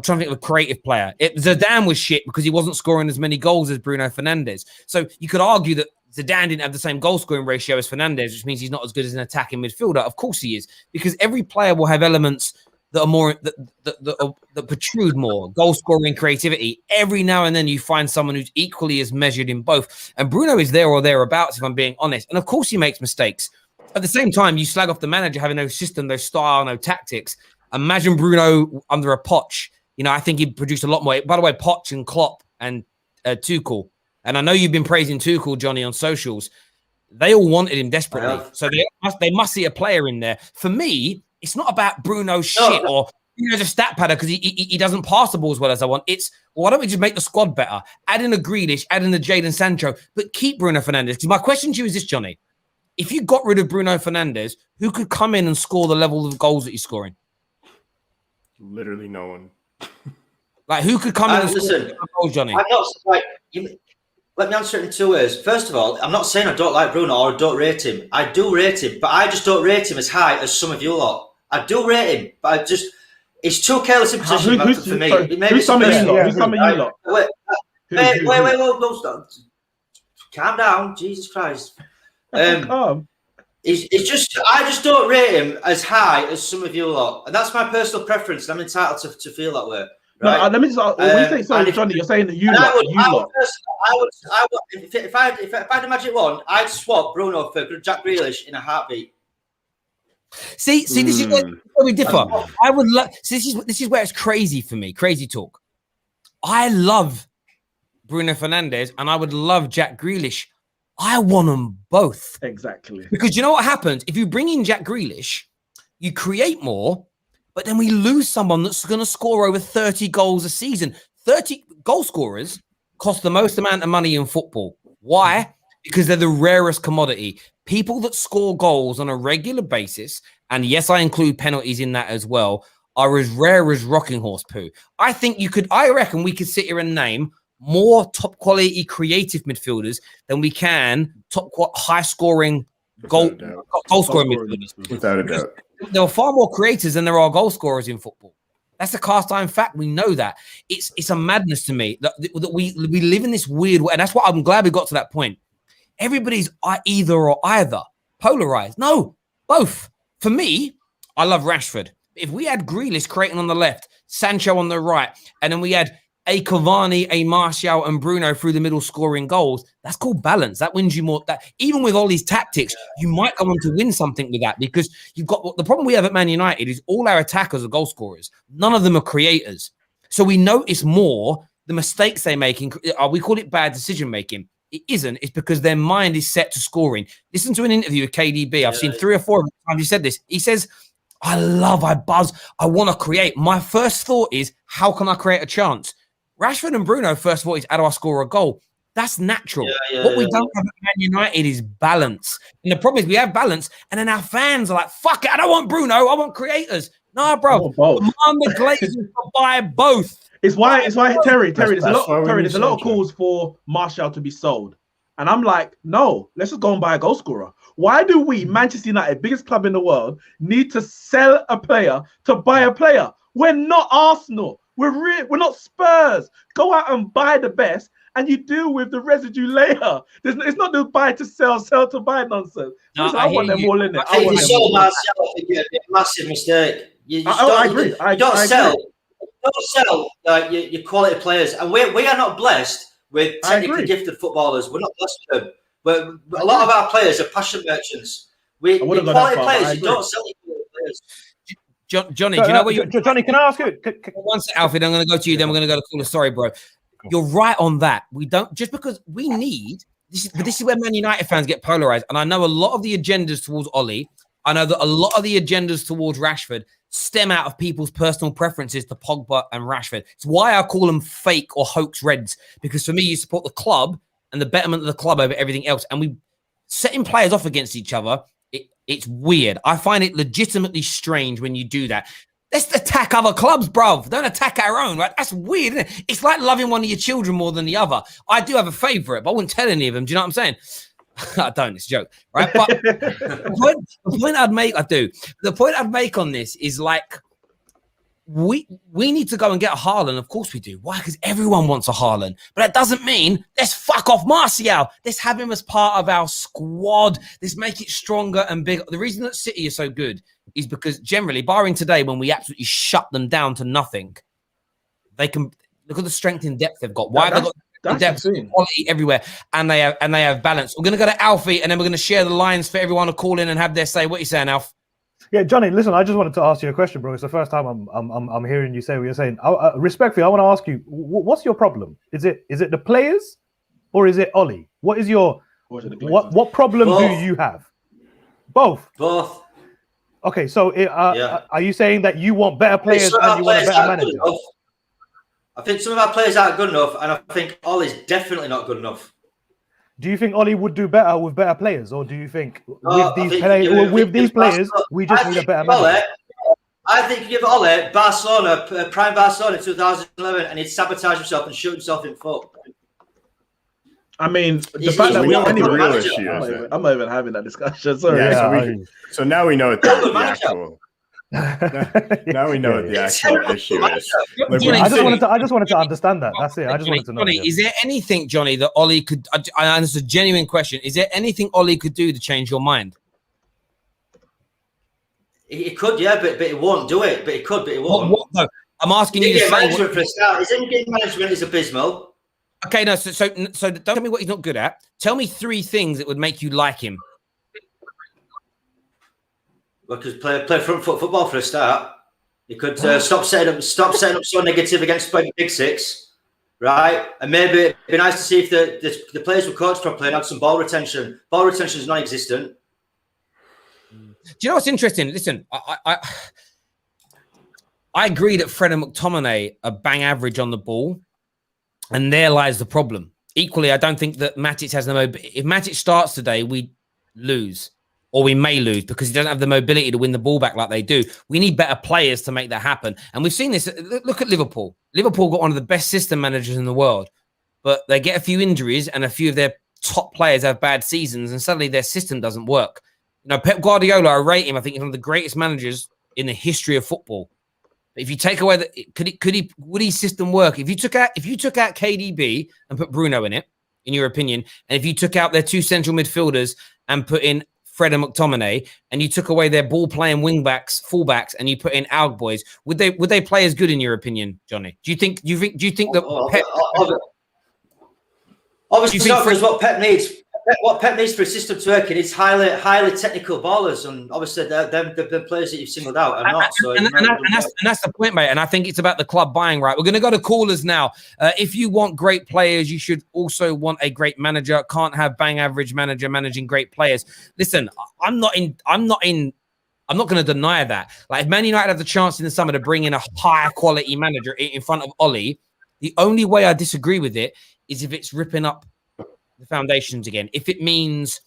trying to think of a creative player. Zidane was shit because he wasn't scoring as many goals as Bruno Fernandes. So you could argue that Zidane didn't have the same goal-scoring ratio as Fernandes, which means he's not as good as an attacking midfielder. Of course he is, because every player will have elements that are more that protrude more, goal scoring, creativity. Every now and then you find someone who's equally as measured in both. And Bruno is there or thereabouts, if I'm being honest. And of course he makes mistakes. At the same time, you slag off the manager having no system, no style, no tactics. Imagine Bruno under a Poch. You know, I think he'd produce a lot more. By the way, Poch and Klopp and Tuchel. And I know you've been praising Tuchel, Johnny, on socials. They all wanted him desperately. So they must see a player in there. For me, it's not about Bruno's shit or Bruno's a stat padder because he doesn't pass the ball as well as I want. It's, why don't we just make the squad better? Add in a Grealish, add in a Jadon Sancho, but keep Bruno Fernandes. Because my question to you is this, Johnny. If you got rid of Bruno Fernandes, who could come in and score the level of goals that he's scoring? Literally no one. Like, who could come in and score goals, Johnny? I'm not, let me answer it in 2 ways. First of all, I'm not saying I don't like Bruno or I don't rate him. I do rate him, but I just don't rate him as high as some of you lot. I do rate him, but it's too careless in position for me. Who's some of you lot? Wait, stop. Calm down, Jesus Christ. It's just, I just don't rate him as high as some of you lot, and that's my personal preference. I'm entitled to feel that way. Right? No, let me just. When you say sorry, Johnny, you're saying that you lot. If I had a magic wand, I'd swap Bruno for Jack Grealish in a heartbeat. See, this is where we differ. I would love. This is where it's crazy for me. Crazy talk. I love Bruno Fernandes and I would love Jack Grealish. I want them both. Exactly. Because you know what happens if you bring in Jack Grealish, you create more. But then we lose someone that's going to score over 30 goals a season. 30 goal scorers cost the most amount of money in football. Why? Because they're the rarest commodity. People that score goals on a regular basis, and yes, I include penalties in that as well, are as rare as rocking horse poo. I reckon we could sit here and name more top quality creative midfielders than we can high scoring goal scoring midfielders. Without a doubt. There are far more creators than there are goal scorers in football. That's a cast iron fact. We know that. It's a madness to me that we live in this weird way. And that's why I'm glad we got to that point. Everybody's either or either. Polarized. No, both. For me, I love Rashford. If we had Grealish creating on the left, Sancho on the right, and then we had a Cavani, a Martial, and Bruno through the middle scoring goals, that's called balance. That wins you more. That even with all these tactics, you might go on to win something with that, because you've got the problem we have at Man United is all our attackers are goal scorers. None of them are creators. So we notice more the mistakes they make. We call it bad decision making. It isn't. It's because their mind is set to scoring. Listen to an interview with KDB. I've seen 3 or 4 times he said this. He says, I buzz, I want to create. My first thought is, how can I create a chance? Rashford and Bruno first thought is, how do I score a goal? That's natural. What we don't have at Man United is balance. And the problem is we have balance, and then our fans are like, fuck it, I don't want Bruno, I want creators. Nah, bro. Command the Glazers to buy both. It's why Terry, there's a lot of calls for Martial to be sold. And I'm like, no, let's just go and buy a goal scorer. Why do we, Manchester United, biggest club in the world, need to sell a player to buy a player? We're not Arsenal. We're not Spurs. Go out and buy the best, and you deal with the residue later. It's not the buy to sell to buy nonsense. No, I want them all in it. I think the sold Martial would be a massive mistake. You I agree. I don't agree. sell your quality players, and we are not blessed with technically gifted footballers. We're not blessed with them. But a lot of our players are passion merchants. Quality players, you don't sell your quality players. Johnny, do you know what you? Johnny, can I ask you? One second, Alfred. I'm going to go to you. Then we're going to go to caller. Sorry, bro. You're right on that. We don't just because we need this. But this is where Man United fans get polarized. And I know a lot of the agendas towards Ollie. I know that a lot of the agendas towards Rashford stem out of people's personal preferences to Pogba and Rashford. It's why I call them fake or hoax Reds. Because for me, you support the club and the betterment of the club over everything else. And we setting players off against each other. It's weird. I find it legitimately strange when you do that. Let's attack other clubs, bruv. Don't attack our own, right? That's weird, isn't it? It's like loving one of your children more than the other. I do have a favourite, but I wouldn't tell any of them. Do you know what I'm saying? I don't. It's a joke, right? But the point I'd make, I do. The point I'd make on this is like, we need to go and get a Haaland. Of course we do. Why? Because everyone wants a Haaland. But that doesn't mean let's fuck off Martial. Let's have him as part of our squad. Let's make it stronger and bigger. The reason that City is so good is because generally, barring today when we absolutely shut them down to nothing, they can look at the strength and depth they've got. Why have they got depth, quality everywhere, and they have balance. We're going to go to Alfie, and then we're going to share the lines for everyone to call in and have their say. What are you saying, Alf? Yeah, Johnny, listen, I just wanted to ask you a question, bro. It's the first time I'm hearing you say what you're saying. Respectfully, I want to ask you, what's your problem? Is it the players or is it Ollie? What is your what problem do you have? Both. Okay, so are you saying that you want better players and you want a better manager? I think some of our players aren't good enough, and I think Ollie's definitely not good enough. Do you think Ollie would do better with better players, or do you think with these players we just need a better manager? I think you give Ollie Barcelona, prime Barcelona in 2011, and he'd sabotage himself and shoot himself in foot. I mean, the fact that we don't any real issue. I'm not even having that discussion. Sorry. Yeah, so now we know what the actual. Now we know what the actual issue is. I just wanted to understand that. That's it. I just wanted to know. Johnny, is there anything, Johnny, that Ollie could? And it's a genuine question. Is there anything Ollie could do to change your mind? He could, yeah, but he won't do it. But he could, but he won't. No, I'm asking you to say. Management for a start. His in-game management is abysmal. Okay, no. So don't tell me what he's not good at. Tell me 3 things that would make you like him. Because play front foot football for a start. You could stop setting up so negative against Big Six, right? And maybe it'd be nice to see if the players were coached properly and had some ball retention. Ball retention is non-existent. Do you know what's interesting? Listen, I agree that Fred and McTominay are bang average on the ball, and there lies the problem. Equally, I don't think that Matic has the mobility. If Matic starts today, we lose. Or we may lose because he doesn't have the mobility to win the ball back like they do. We need better players to make that happen. And we've seen this. Look at Liverpool. Liverpool got one of the best system managers in the world, but they get a few injuries and a few of their top players have bad seasons and suddenly their system doesn't work. You know, Pep Guardiola, I rate him. I think he's one of the greatest managers in the history of football. But if you take away would his system work? If you took out KDB and put Bruno in it, in your opinion, and if you took out their 2 central midfielders and put in Fred and McTominay, and you took away their ball-playing wing-backs, full-backs, and you put in Alg boys, would they play as good in your opinion, Johnny? Do you think that Pep? Obviously, not because what Pep needs. What Pep needs for a system to work, it's highly technical ballers, and obviously the players that you've singled out are not. And that's the point, mate. And I think it's about the club buying right. We're going to go to callers now. If you want great players, you should also want a great manager. Can't have bang average manager managing great players. Listen, I'm not going to deny that. Like if Man United have the chance in the summer to bring in a high quality manager in front of Ollie, the only way I disagree with it is if it's ripping up the foundations again. If it means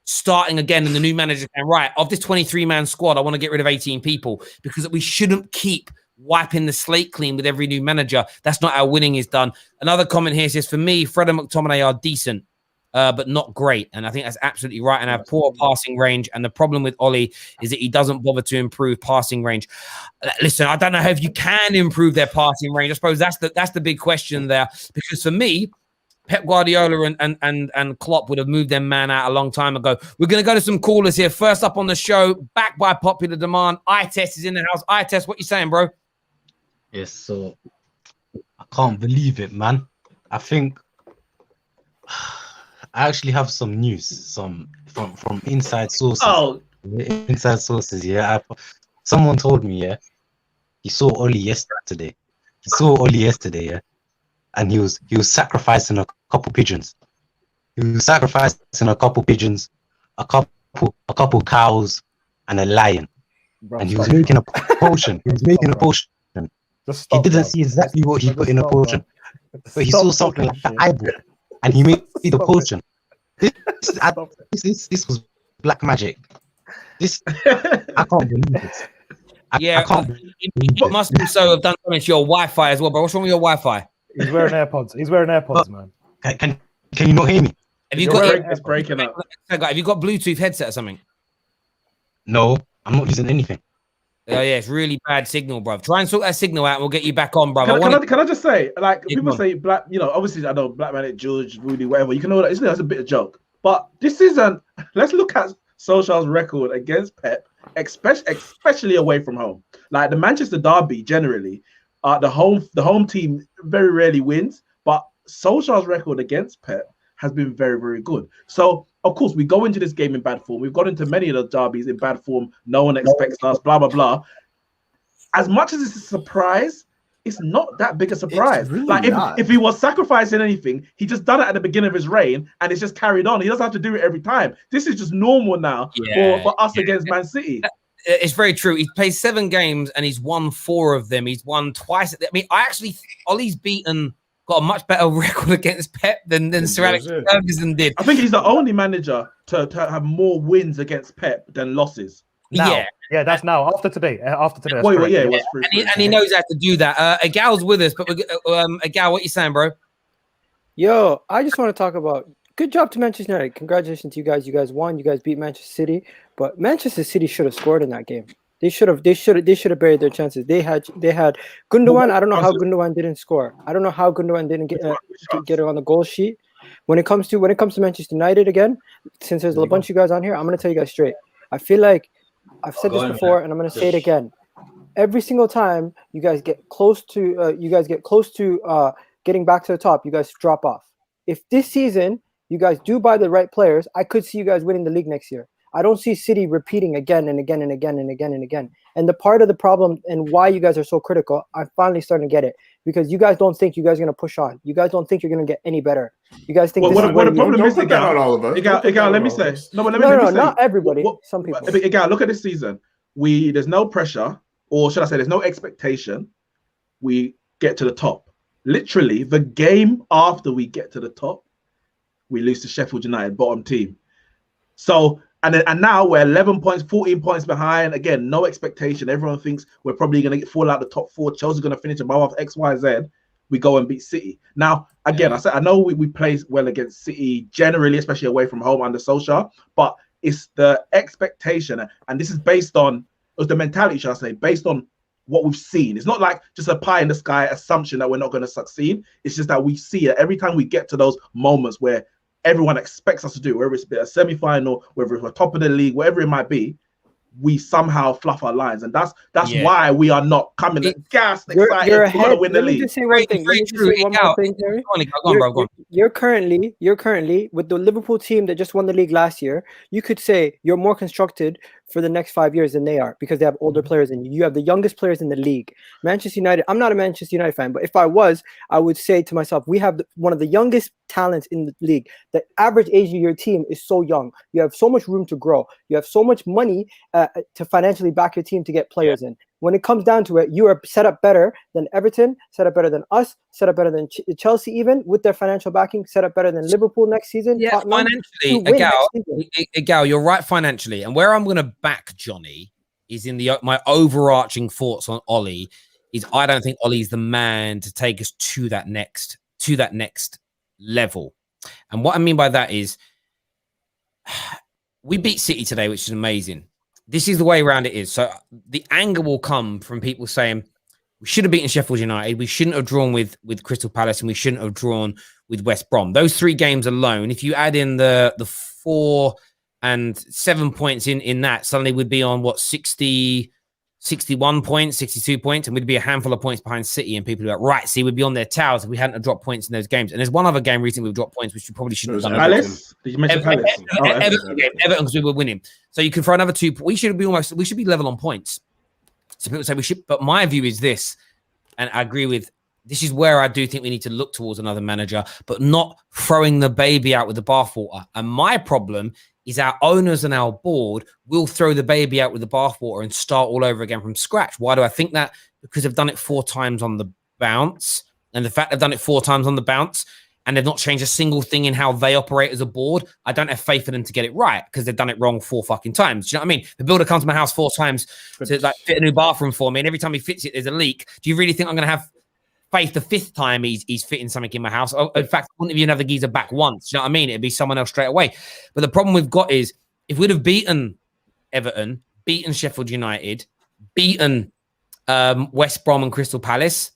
starting again and the new manager saying, right, of this 23-man squad, I want to get rid of 18 people, because we shouldn't keep wiping the slate clean with every new manager. That's not how winning is done. Another comment here says, for me, Fred and McTominay are decent, but not great. And I think that's absolutely right. And have poor passing range. And the problem with Ollie is that he doesn't bother to improve passing range. Listen, I don't know if you can improve their passing range. I suppose that's the big question there. Because for me, Pep Guardiola and Klopp would have moved their man out a long time ago. We're going to go to some callers here. First up on the show, back by popular demand, iTest is in the house. iTest, what you saying, bro? Yes, so I can't believe it, man. I think I actually have some news, from inside sources. Oh, Inside sources, yeah. Someone told me, yeah, he saw Oli yesterday. Yeah, and he was sacrificing a couple pigeons. He was sacrificing a couple pigeons, a couple cows, and a lion. Bro, And he was making a potion. Just He stop, didn't bro. see exactly what he put in a Stop, bro. potion, but he saw something like the eyeball, and he made the potion. This was black magic. I can't believe this. I can't believe It must also have done something to your Wi-Fi as well, bro. What's wrong with your Wi-Fi? He's wearing AirPods, man. Can you not hear me? Have you got it's breaking up. Have you got Bluetooth headset or something? No, I'm not using anything. Oh yeah, it's really bad signal, bro. Try and sort that signal out and we'll get you back on, bro. Can I just say, like, Yeah, people go on. say black, obviously I know Black Man, George, Rudy, whatever. You can know that that's a bit of joke. But this isn't. Let's look at Solskjaer's record against Pep, especially away from home. Like the Manchester derby, generally, the home team very rarely wins. But Solskjaer's record against Pep has been very, very good. So of course we go into this game in bad form. We've got into many of the derbies in bad form. No one expects us. Blah blah blah. As much as it's a surprise, it's not that big a surprise. Really like not. if he was sacrificing anything, he just done it at the beginning of his reign and it's just carried on. He doesn't have to do it every time. This is just normal now for us against Man City. It's very true. He's played 7 games and he's won 4 of them. He's won twice. I mean, Ollie's got a much better record against Pep than Sir Alex Ferguson did. I think he's the only manager to have more wins against Pep than losses. Now. Yeah, that's now after today. That's It correct. was And he knows how to do that. Agal's with us, but Agal, what you saying, bro? Yo, I just want to talk about good job to Manchester United. Congratulations to you guys. You guys won. You guys beat Manchester City, but Manchester City should have scored in that game. They should have buried their chances. They had Gundogan. I don't know how Gundogan didn't score. I don't know how Gundogan didn't get it on the goal sheet. When it comes to Manchester United again, since there's a bunch of you guys on here, I'm gonna tell you guys straight. I feel like I've said this before, and I'm gonna say it again. Every single time you guys get close to getting back to the top, you guys drop off. If this season you guys do buy the right players, I could see you guys winning the league next year. I don't see City repeating again and again and again and again and again. And the part of the problem and why you guys are so critical, I'm finally starting to get it. Because you guys don't think you guys are going to push on. You guys don't think you're going to get any better. You guys think what the problem is, put that on all of us. Igal, let me say. No, not everybody. Some people. Igal, look at this season. There's no pressure, or should I say there's no expectation. We get to the top. Literally, the game after we get to the top, we lose to Sheffield United, bottom team. So, and now we're 11 points, 14 points behind. Again, no expectation. Everyone thinks we're probably going to fall out the top 4. Chelsea's going to finish above X, Y, Z. We go and beat City. Now, again, I know we play well against City generally, especially away from home under Solskjaer, but it's the expectation, and this is based on the mentality, should I say, based on what we've seen. It's not like just a pie in the sky assumption that we're not going to succeed. It's just that we see it every time we get to those moments where everyone expects us to do, whether it's a semi-final, whether we're top of the league, whatever it might be, we somehow fluff our lines, and that's why we are not coming gassed, excited to win the league. Let me just say one thing. Terry. Go on. You're currently with the Liverpool team that just won the league last year. You could say you're more constructed for the next 5 years than they are because they have older players and you have the youngest players in the league. Manchester United, I'm not a Manchester United fan, but if I was, I would say to myself, we have one of the youngest talents in the league. The average age of your team is so young. You have so much room to grow. You have so much money to financially back your team to get players in. When it comes down to it, you are set up better than Everton, set up better than us, set up better than Chelsea, even with their financial backing, set up better than Liverpool next season. Yeah, financially, Agal, you're right financially. And where I'm going to back Johnny is in my overarching thoughts on Ollie is I don't think Ollie's the man to take us to that next level. And what I mean by that is we beat City today, which is amazing. This is the way around it is. So the anger will come from people saying, We should have beaten Sheffield United. We shouldn't have drawn with Crystal Palace, and we shouldn't have drawn with West Brom. Those 3 games alone, if you add in the 4 and 7 points in that, suddenly we'd be on what 61 points, 62 points, and we'd be a handful of points behind City. And people are like, right, see, we'd be on their tails if we hadn't dropped points in those games. And there's one other game recently we've dropped points, which we probably shouldn't have done. Palace? Did you mention Palace? Everton, because we were winning. So you can throw another 2. We should be level on points. So people say we should, but my view is this, and I agree with. This is where I do think we need to look towards another manager, but not throwing the baby out with the bathwater. And my problem is our owners and our board will throw the baby out with the bathwater and start all over again from scratch. Why do I think that? Because they've done it 4 times on the bounce. And the fact they've done it 4 times on the bounce and they've not changed a single thing in how they operate as a board, I don't have faith in them to get it right because they've done it wrong 4 fucking times. Do you know what I mean? The builder comes to my house 4 times to like fit a new bathroom for me, and every time he fits it, there's a leak. Do you really think I'm going to have faith the 5th time he's fitting something in my house? Oh, in fact, I wouldn't even have the geezer back once. Do you know what I mean? It'd be someone else straight away. But the problem we've got is if we'd have beaten Everton, beaten Sheffield United, beaten West Brom and Crystal Palace,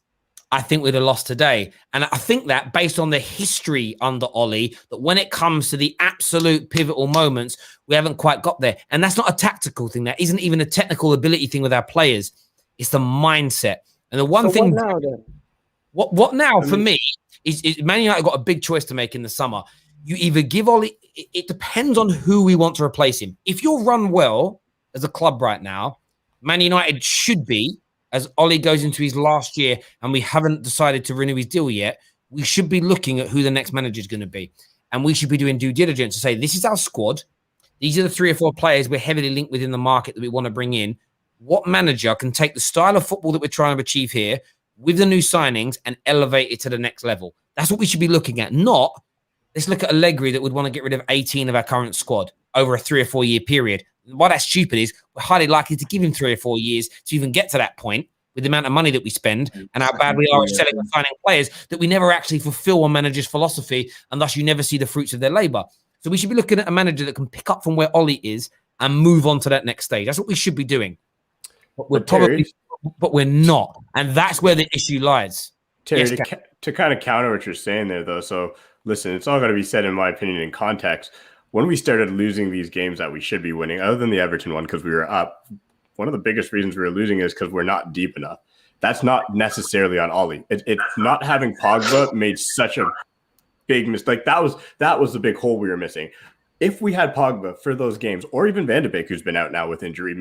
I think we'd have lost today. And I think that based on the history under Ollie, that when it comes to the absolute pivotal moments, we haven't quite got there. And that's not a tactical thing. That isn't even a technical ability thing with our players. It's the mindset. And the one thing... What now, then? What now for me is Man United got a big choice to make in the summer. You either give Ollie... It depends on who we want to replace him. If you're run well as a club right now, Man United should be, as Ollie goes into his last year and we haven't decided to renew his deal yet, we should be looking at who the next manager is going to be. And we should be doing due diligence to say, this is our squad. These are the 3 or 4 players we're heavily linked with in the market that we want to bring in. What manager can take the style of football that we're trying to achieve here with the new signings and elevate it to the next level? That's what we should be looking at. Not, let's look at Allegri that would want to get rid of 18 of our current squad over a 3 or 4 year period. Why that's stupid is we're highly likely to give him 3 or 4 years to even get to that point with the amount of money that we spend and how bad we are at selling and signing players that we never actually fulfill one manager's philosophy, and thus you never see the fruits of their labor. So we should be looking at a manager that can pick up from where Ollie is and move on to that next stage. That's what we should be doing. But we're not. And that's where the issue lies. Terry, Yes, to kind of counter what you're saying there, though. So listen, it's all going to be said, in my opinion, in context. When we started losing these games that we should be winning, other than the Everton one, because we were up, one of the biggest reasons we were losing is because we're not deep enough. That's not necessarily on Ollie. It's not having Pogba made such a big mistake. That was the big hole we were missing. If we had Pogba for those games, or even Van de Beek, who's been out now with injury,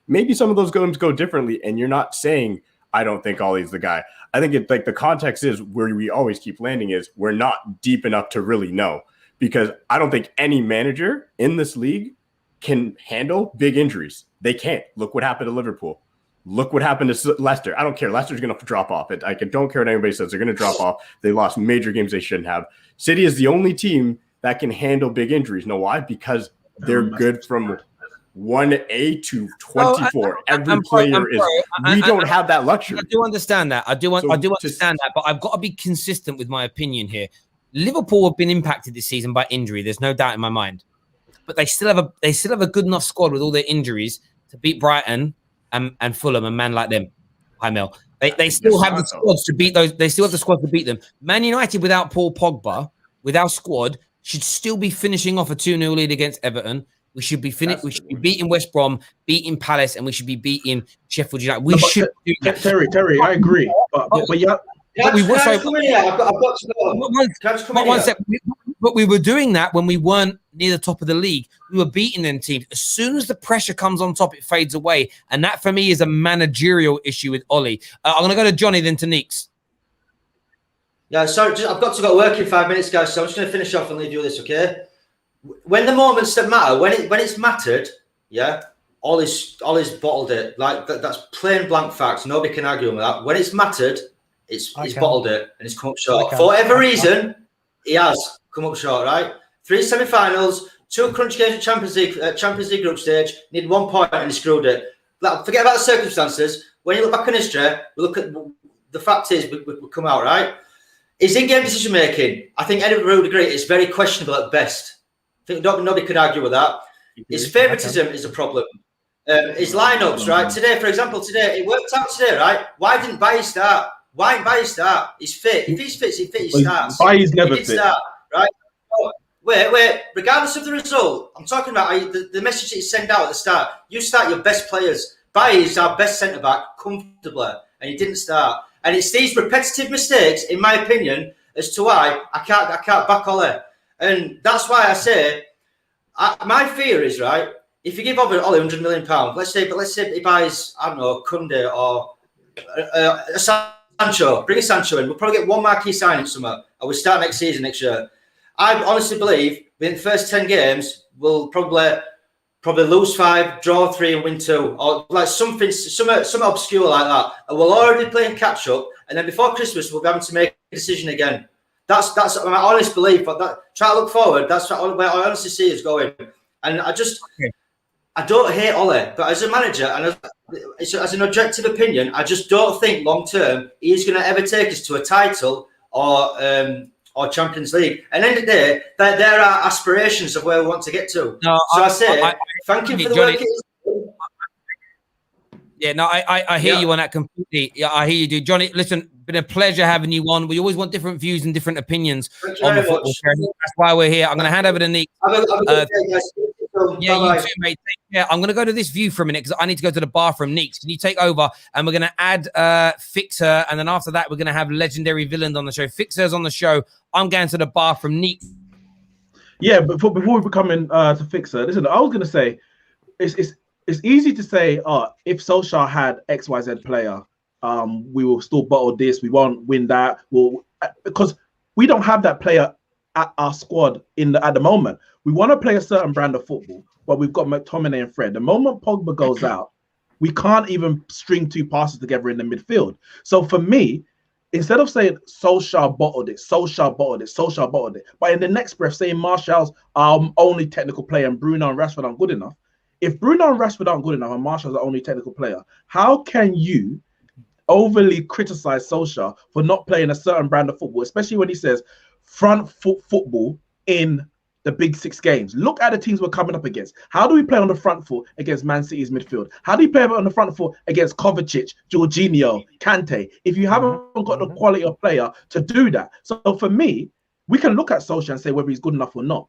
maybe some of those games go differently. And you're not saying, I don't think Ollie's the guy. I think it's like the context is where we always keep landing is we're not deep enough to really know. Because I don't think any manager in this league can handle big injuries. They can't. Look what happened to Liverpool. Look what happened to Leicester. I don't care. Leicester's going to drop off. I don't care what anybody says. They're going to drop off. They lost major games they shouldn't have. City is the only team that can handle big injuries. Know why? Because they're good from 1A to 24. Every player is. We don't have that luxury. I do understand that. I do understand that. But I've got to be consistent with my opinion here. Liverpool have been impacted this season by injury. There's no doubt in my mind. But they still have a good enough squad with all their injuries to beat Brighton and Fulham and man like them. Hi Mel. They still have the squads to beat those. They still have the squad to beat them. Man United without Paul Pogba, with our squad, should still be finishing off a 2-0 lead against Everton. We should be beating West Brom, beating Palace, and we should be beating Sheffield United. We should do that. Terry, I agree. But yeah. But we were doing that when we weren't near the top of the league. We were beating them teams. As soon as the pressure comes on top, it fades away. And that, for me, is a managerial issue with Ollie. I'm going to go to Johnny, then to Neeks. Yeah, sorry, I've got to go work in 5 minutes, guys, so I'm just going to finish off and leave you with this, okay? When the moments that matter, when it's mattered, yeah, Ollie's bottled it. Like, that's plain blank facts. Nobody can argue with that. When it's mattered, he's bottled it and he's come up short. For whatever reason, he has come up short, right? 3 semi-finals, 2 crunch games at Champions League group stage, need 1 point and he screwed it. Like, forget about the circumstances. When you look back on history, we look at the fact is we come out, right? His in-game decision-making, I think everyone would agree, it's very questionable at best. I think nobody could argue with that. His favouritism is a problem. his lineups, right? Today, for example, it worked out today, right? Why didn't Bailly start? Why didn't Bailly start? He's fit. If he's fit, he starts. Bailly's never He did fit. start, right? Oh, wait. Regardless of the result, I'm talking about the message that you send out at the start. You start your best players. Bailly is our best centre back comfortably, and he didn't start. And it's these repetitive mistakes, in my opinion, as to why I can't back Ole. And that's why I say, my fear is, right, if you give Ole £100 million, let's say he buys, I don't know, Kunde or Sancho, bring a Sancho in, we'll probably get one marquee signing somewhere, and we'll start next year. I honestly believe within the first 10 games, we'll probably lose 5, draw 3, and win 2, or like something obscure like that. And we'll already playing catch up, and then before Christmas, we'll be having to make a decision again. That's my honest belief. But try to look forward. That's where I honestly see us going. And I don't hate Ole, but as a manager and as an objective opinion, I just don't think long term he's going to ever take us to a title or Champions League. And at the end of the day, there are aspirations of where we want to get to. No, so I say, thank you for the work. Yeah, no, I hear you on that completely. Yeah, I hear you, dude. Johnny, listen, been a pleasure having you on. We always want different views and different opinions on the football show. That's why we're here. I'm going to hand over to Nick. Yeah, you too, mate. Take care. I'm going to go to this view for a minute because I need to go to the bathroom. Nick, can you take over? And we're going to add Fixer. And then after that, we're going to have legendary villains on the show. Fixer's on the show. I'm going to the bathroom. Nick. Yeah, but before we become to Fixer, listen, I was going to say, it's easy to say, if Solskjaer had XYZ player, we will still bottle this. We won't win that. Because we don't have that player at our squad at the moment. We want to play a certain brand of football, but we've got McTominay and Fred. The moment Pogba goes out, we can't even string 2 passes together in the midfield. So for me, instead of saying Solskjaer bottled it, but in the next breath saying Martial's only technical player and Bruno and Rashford aren't good enough. If Bruno and Rashford aren't good enough and Martial's the only technical player, how can you overly criticize Solskjaer for not playing a certain brand of football, especially when he says front foot football in the big 6 games? Look at the teams we're coming up against. How do we play on the front foot against Man City's midfield? How do you play on the front foot against Kovacic, Jorginho, Kante, if you haven't got the quality of player to do that? So for me, we can look at Solskjaer and say whether he's good enough or not.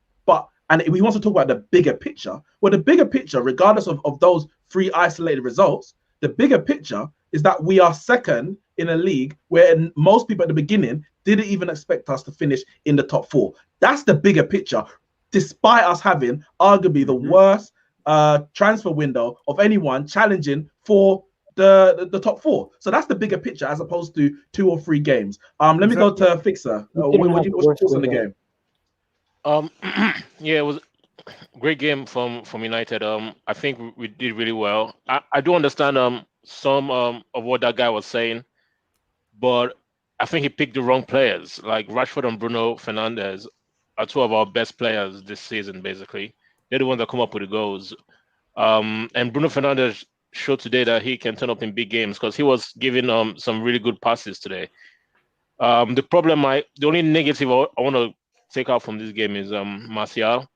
And if we want to talk about the bigger picture, well, the bigger picture, regardless of those 3 isolated results, the bigger picture is that we are second in a league where most people at the beginning didn't even expect us to finish in the top 4. That's the bigger picture, despite us having arguably the worst transfer window of anyone challenging for the top 4. So that's the bigger picture as opposed to 2 or 3 games. Let me go to Fixer. What's your thoughts on the game? Yeah, it was a great game from United. I think we did really well. I do understand some of what that guy was saying, but I think he picked the wrong players. Like Rashford and Bruno Fernandes are 2 of our best players this season, basically. They're the ones that come up with the goals. And Bruno Fernandes showed today that he can turn up in big games because he was giving some really good passes today. The only negative I want to take out from this game is Martial.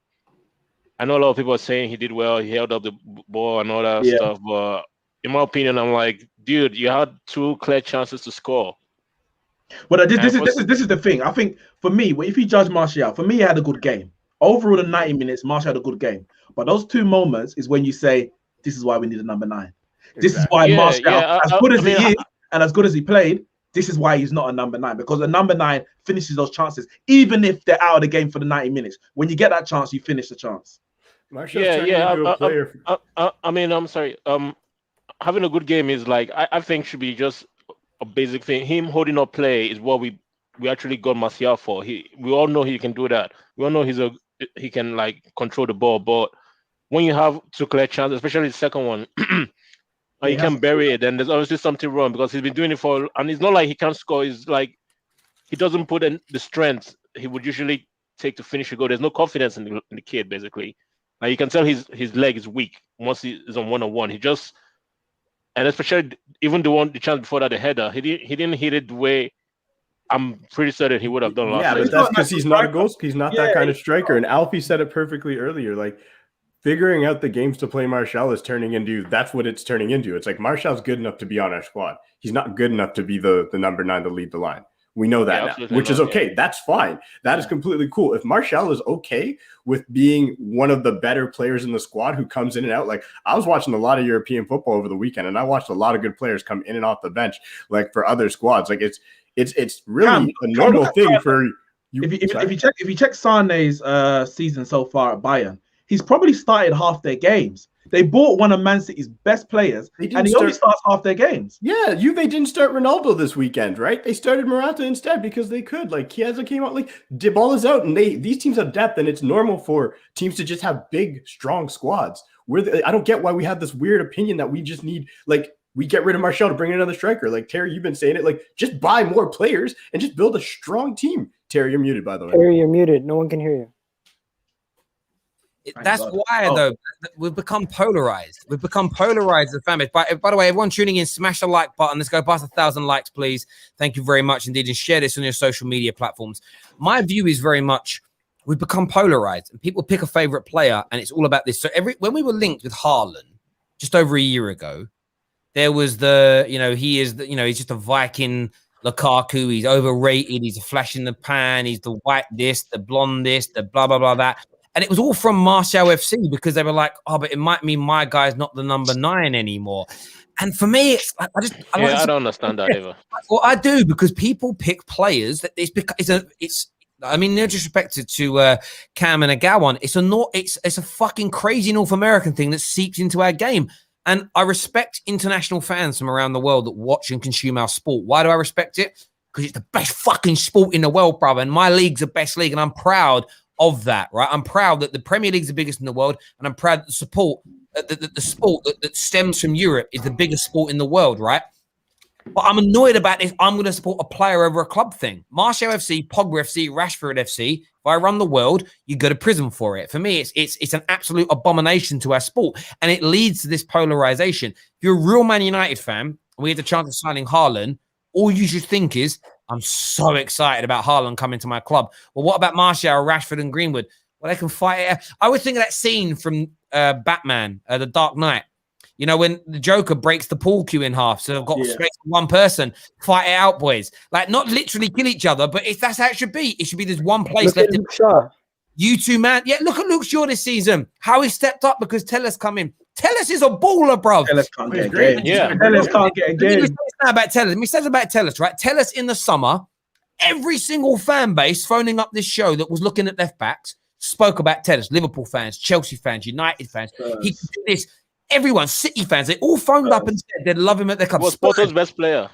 I know a lot of people are saying he did well, he held up the ball and all that stuff, but in my opinion, I'm like, dude, you had 2 clear chances to score. Well, this is the thing. I think for me, if you judge Martial, for me, he had a good game. Overall, the 90 minutes, Martial had a good game. But those 2 moments is when you say, this is why we need a number 9. Exactly. This is why Martial, as good as he is and as good as he played, this is why he's not a number 9, because a number 9 finishes those chances, even if they're out of the game for the 90 minutes. When you get that chance, you finish the chance. I mean, I'm sorry. Having a good game is like, I think should be just a basic thing. Him holding up play is what we actually got Martial for. We all know he can do that. We all know he can like control the ball. But when you have 2 clear chances, especially the second one, and he can bury it, then there's obviously something wrong because he's been doing it and it's not like he can't score. It's like he doesn't put in the strength he would usually take to finish a goal. There's no confidence in the kid, basically. Like you can tell his leg is weak once he is on 1-on-1. And especially even the chance before that, the header, he didn't hit it the way I'm pretty certain he would have done last night. Yeah, but that's because he's not a goal. He's not that kind of striker. And Alfie said it perfectly earlier. Like, figuring out the games to play Martial is turning into, that's what it's turning into. It's like Martial's good enough to be on our squad. He's not good enough to be the number 9 to lead the line. We know that now, which is okay. That's fine. That is completely cool. If Martial is okay with being one of the better players in the squad who comes in and out, like I was watching a lot of European football over the weekend, and I watched a lot of good players come in and off the bench, like for other squads. Like it's really a normal thing for you. If you check Sane's season so far at Bayern, he's probably started half their games. They bought one of Man City's best players, and he only starts half their games. Yeah, Juve didn't start Ronaldo this weekend, right? They started Morata instead because they could. Like Chiesa came out, like Dybala's out, and these teams have depth, and it's normal for teams to just have big, strong squads. I don't get why we have this weird opinion that we just need, like, we get rid of Martial to bring in another striker. Like Terry, you've been saying it. Like, just buy more players and just build a strong team. Terry, you're muted, by the way. Terry, you're muted. No one can hear you. That's why, though, we've become polarized. We've become polarized as a fan base. By the way, everyone tuning in, smash the like button. Let's go past 1,000 likes, please. Thank you very much indeed. And share this on your social media platforms. My view is very much we've become polarized. And people pick a favorite player, and it's all about this. So when we were linked with Haaland just over a year ago, there was he's just a Viking Lukaku. He's overrated. He's a flash in the pan. He's the white this, the blonde this, the blah, blah, blah, that. And it was all from Martial FC because they were like, oh, but it might mean my guy's not the number 9 anymore. And for me, it's like, I don't understand that either. Well, I do, because people pick players that I mean, no disrespect to Cam and Agawan, it's a fucking crazy North American thing that seeps into our game. And I respect international fans from around the world that watch and consume our sport. Why do I respect it? Because it's the best fucking sport in the world, brother. And my league's the best league, and I'm proud of that, right? I'm proud that the Premier League's the biggest in the world, and I'm proud that the sport that stems from Europe is the biggest sport in the world, right? But I'm annoyed about this. I'm going to support a player over a club thing. Martial FC, Pogba FC, Rashford FC. If I run the world, you go to prison for it. For me, it's an absolute abomination to our sport, and it leads to this polarization. If you're a real Man United fan, and we had the chance of signing Haaland, all you should think is, I'm so excited about Haaland coming to my club. Well, what about Martial, Rashford, and Greenwood? Well, they can fight it. I would think of that scene from Batman, The Dark Knight. You know, when the Joker breaks the pool cue in half, so they've got space for one person. Fight it out, boys. Like, not literally kill each other, but that's how it should be. It should be there's one place left. You two, man. Yeah, look at Luke Shaw this season. How he stepped up because Terrace come in. Terrace is a baller, bro. Terrace can't get a game. Yeah, Terrace can't get a game. Let me say about Terrace, right? Terrace in the summer, every single fan base phoning up this show that was looking at left backs spoke about Terrace. Liverpool fans, Chelsea fans, United fans. He could do this. Everyone, City fans, they all phoned up and said they'd love him at their club. Was Porto's best player?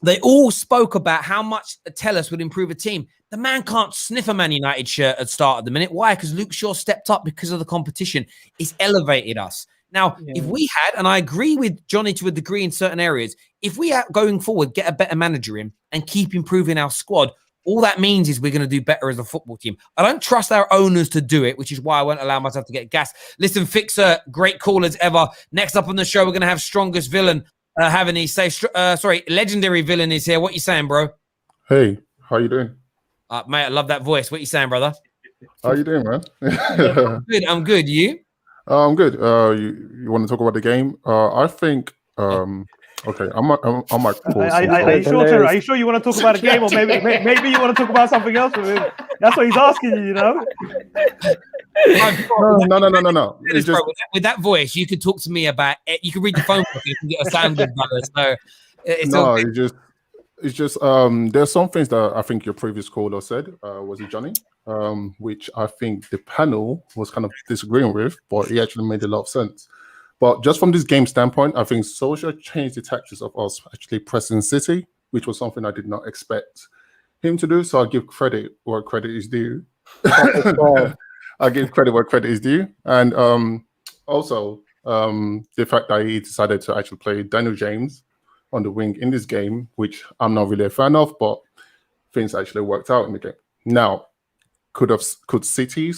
They all spoke about how much Terrace would improve a team. The man can't sniff a Man United shirt at start of the minute. Why? Because Luke Shaw stepped up because of the competition. It's elevated us. Now, if we had, and I agree with Johnny to a degree in certain areas, if we going forward get a better manager in and keep improving our squad, all that means is we're going to do better as a football team. I don't trust our owners to do it, which is why I won't allow myself to get gas. Listen, Fixer, great call as ever. Next up on the show, we're going to have strongest villain. Legendary villain is here. What you saying, bro? Hey, how you doing? Mate, I love that voice. What you saying, brother? How you doing, man? I'm good. You? I'm good. You want to talk about the game? I think. Okay, I might pause. Are you sure you want to talk about a game, or maybe you want to talk about something else with him? That's what he's asking you, you know. No. It's just, with that voice, you could talk to me about. You could read the phone book. You can get a sound good, brother. So it's just there's some things that I think your previous caller said. Was it Johnny? Which I think the panel was kind of disagreeing with, but he actually made a lot of sense. But just from this game standpoint, I think Solskjaer changed the tactics of us actually pressing City, which was something I did not expect him to do. So I give credit where credit is due. I give credit where credit is due. And also the fact that he decided to actually play Daniel James on the wing in this game, which I'm not really a fan of, but things actually worked out in the game. Now, could City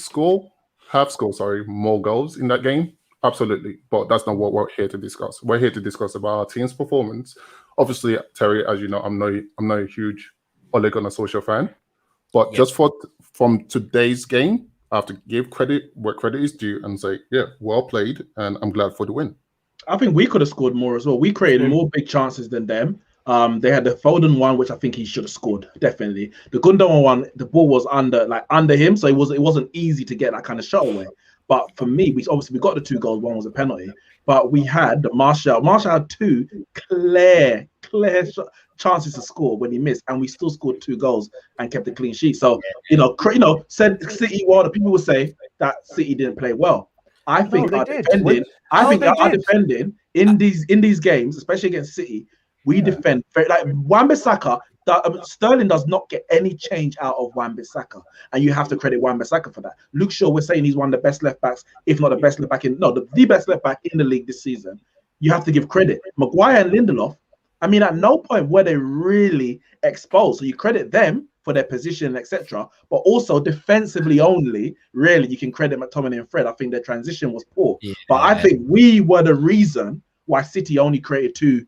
have scored more goals in that game? Absolutely, but that's not what we're here to discuss. We're here to discuss about our team's performance. Obviously, Terry, as you know, I'm not a huge Ole Gunnar Solskjaer fan, but just from today's game, I have to give credit where credit is due and say, yeah, well played, and I'm glad for the win. I think we could have scored more as well. We created more big chances than them. They had the Foden one, which I think he should have scored, definitely. The Gundogan one, the ball was under him, so it wasn't easy to get that kind of shot away. But for me, we got the 2 goals. One was a penalty, but we had Martial. Martial had 2 clear chances to score when he missed, and we still scored 2 goals and kept a clean sheet. So said City. Well, the people would say that City didn't play well. I think our defending. Our defending in these games, especially against City, we defend very, like Wan-Bissaka. Sterling does not get any change out of Wan-Bissaka, and you have to credit Wan-Bissaka for that. Luke Shaw, we're saying he's one of the best left backs, if not the best left back the best left back in the league this season. You have to give credit. Maguire and Lindelof, I mean, at no point were they really exposed. So you credit them for their position, etc. But also defensively only, really, you can credit McTominay and Fred. I think their transition was poor. Yeah. But I think we were the reason why City only created 2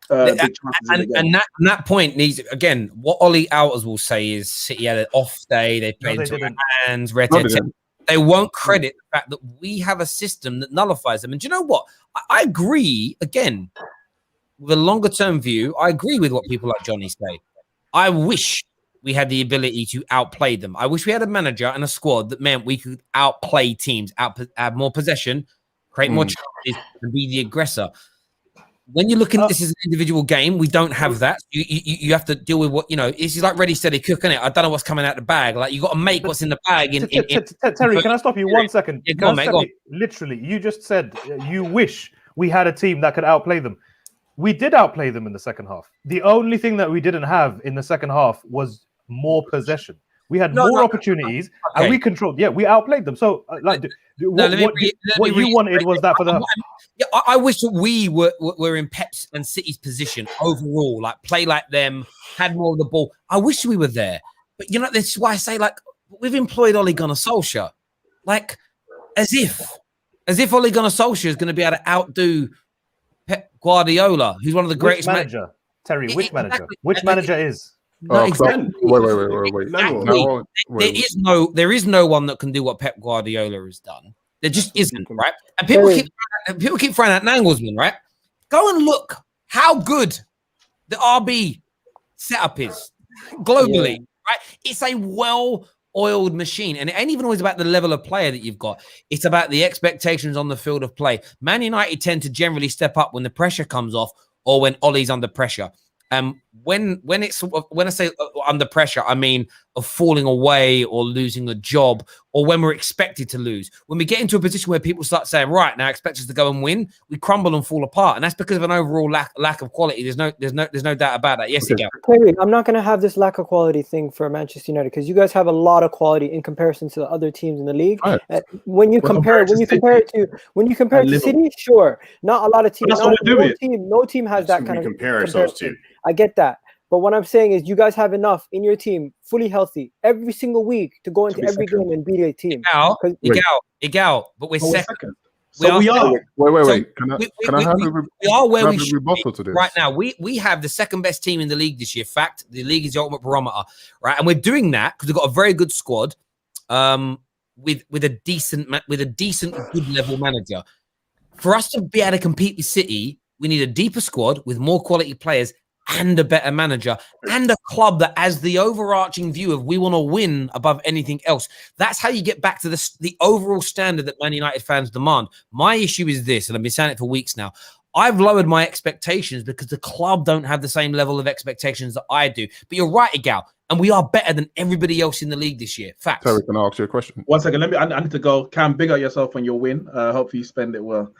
big chances. And that point needs, again, what Ollie Outers will say is City had an off day. They played into their hands. They won't credit the fact that we have a system that nullifies them. And do you know what? I agree, again, with a longer term view, I agree with what people like Johnny say. I wish we had the ability to outplay them. I wish we had a manager and a squad that meant we could outplay teams, have more possession, create more chances, and be the aggressor. When you're looking at this as an individual game, we don't have that. You have to deal with what, this is like ready, steady, cook, innit? I don't know what's coming out the bag. Like, you got to make what's in the bag. Terry, can I stop you 1 second? Yeah, go on, mate. Go on. Literally, you just said you wish we had a team that could outplay them. We did outplay them in the second half. The only thing that we didn't have in the second half was more possession. We had more opportunities, and we controlled. Yeah, we outplayed them. So, what you wanted was that for the. Yeah, I wish that we were in Pep's and City's position overall, like play like them, had more of the ball. I wish we were there, but that's why I say, like, we've employed Ole Gunnar Solskjaer, like as if Ole Gunnar Solskjaer is going to be able to outdo Pep Guardiola, who's one of the greatest manager. Terry, which manager? Which manager is? No, exactly. Wait. Exactly. There is no one that can do what Pep Guardiola has done. There just isn't, right? And people keep throwing out Nagelsmann, right? Go and look how good the RB setup is globally, right? It's a well-oiled machine, and it ain't even always about the level of player that you've got. It's about the expectations on the field of play. Man United tend to generally step up when the pressure comes off or when Ollie's under pressure. When I say under pressure, I mean of falling away or losing a job, or when we're expected to lose. When we get into a position where people start saying, right, now expect us to go and win, we crumble and fall apart. And that's because of an overall lack of quality. There's no doubt about that. Yes, again. Terry, I'm not gonna have this lack of quality thing for Manchester United, because you guys have a lot of quality in comparison to the other teams in the league. Right. When you compare it to City, sure. Not a lot of teams. No team has that kind of comparison. I get that. But what I'm saying is you guys have enough in your team, fully healthy, every single week to go into every game and beat a team. Egal, but we're second. We are. Wait. Can I have we are where we should rebuttal be to this? Right now. We have the second best team in the league this year. Fact, the league is the ultimate barometer, right? And we're doing that because we've got a very good squad, with a decent good level manager. For us to be able to compete with City, we need a deeper squad with more quality players and a better manager and a club that has the overarching view of we want to win above anything else. That's how you get back to the overall standard that Man United fans demand. My issue is this, and I've been saying it for weeks now. I've lowered my expectations because the club don't have the same level of expectations that I do. But you're right, Egal, and we are better than everybody else in the league this year. Facts. Terry, can I ask you a question? 1 second. I need to go. Cam, big up yourself on your win. Hope you spend it well.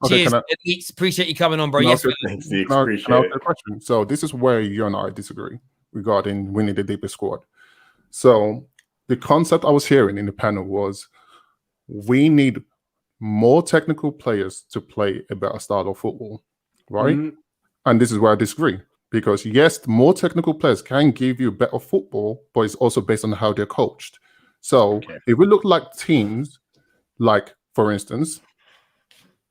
Cheers. Appreciate you coming on, bro. Yes, can I ask a question? So this is where you and I disagree regarding winning the deepest squad. So the concept I was hearing in the panel was we need more technical players to play a better style of football, right? And this is where I disagree, because yes, more technical players can give you better football, but it's also based on how they're coached. So if we look like teams like, for instance,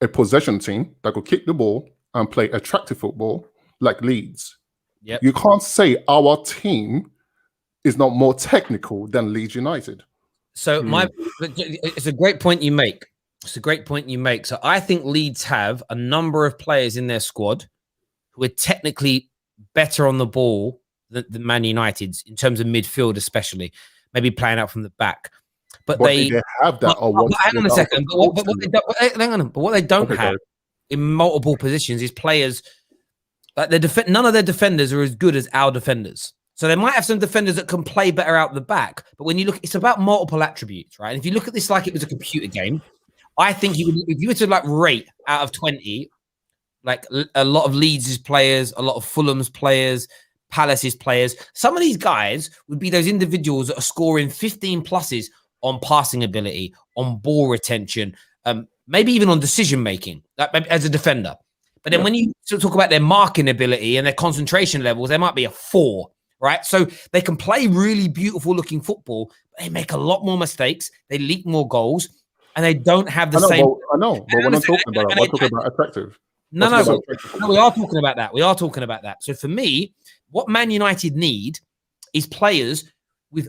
a possession team that could kick the ball and play attractive football like Leeds. You can't say our team is not more technical than Leeds United. So it's a great point you make. It's a great point you make. So I think Leeds have a number of players in their squad who are technically better on the ball than Man United's in terms of midfield, especially maybe playing out from the back. But they have that. Hang on a second. But what they don't have in multiple positions is players like none of their defenders are as good as our defenders. So they might have some defenders that can play better out the back. But when you look, it's about multiple attributes, right? And if you look at this like it was a computer game, I think if you were to like rate out of 20, like a lot of Leeds' players, a lot of Fulham's players, Palace's players, some of these guys would be those individuals that are scoring 15 pluses on passing ability, on ball retention, maybe even on decision making, like as a defender. But then when you talk about their marking ability and their concentration levels, they might be a 4. Right, so they can play really beautiful looking football, but they make a lot more mistakes. They leak more goals, and they don't have the same. I know, but we're not talking about that. We're talking about attractive. No, we are talking about that. We are talking about that. So for me, what Man United need is players with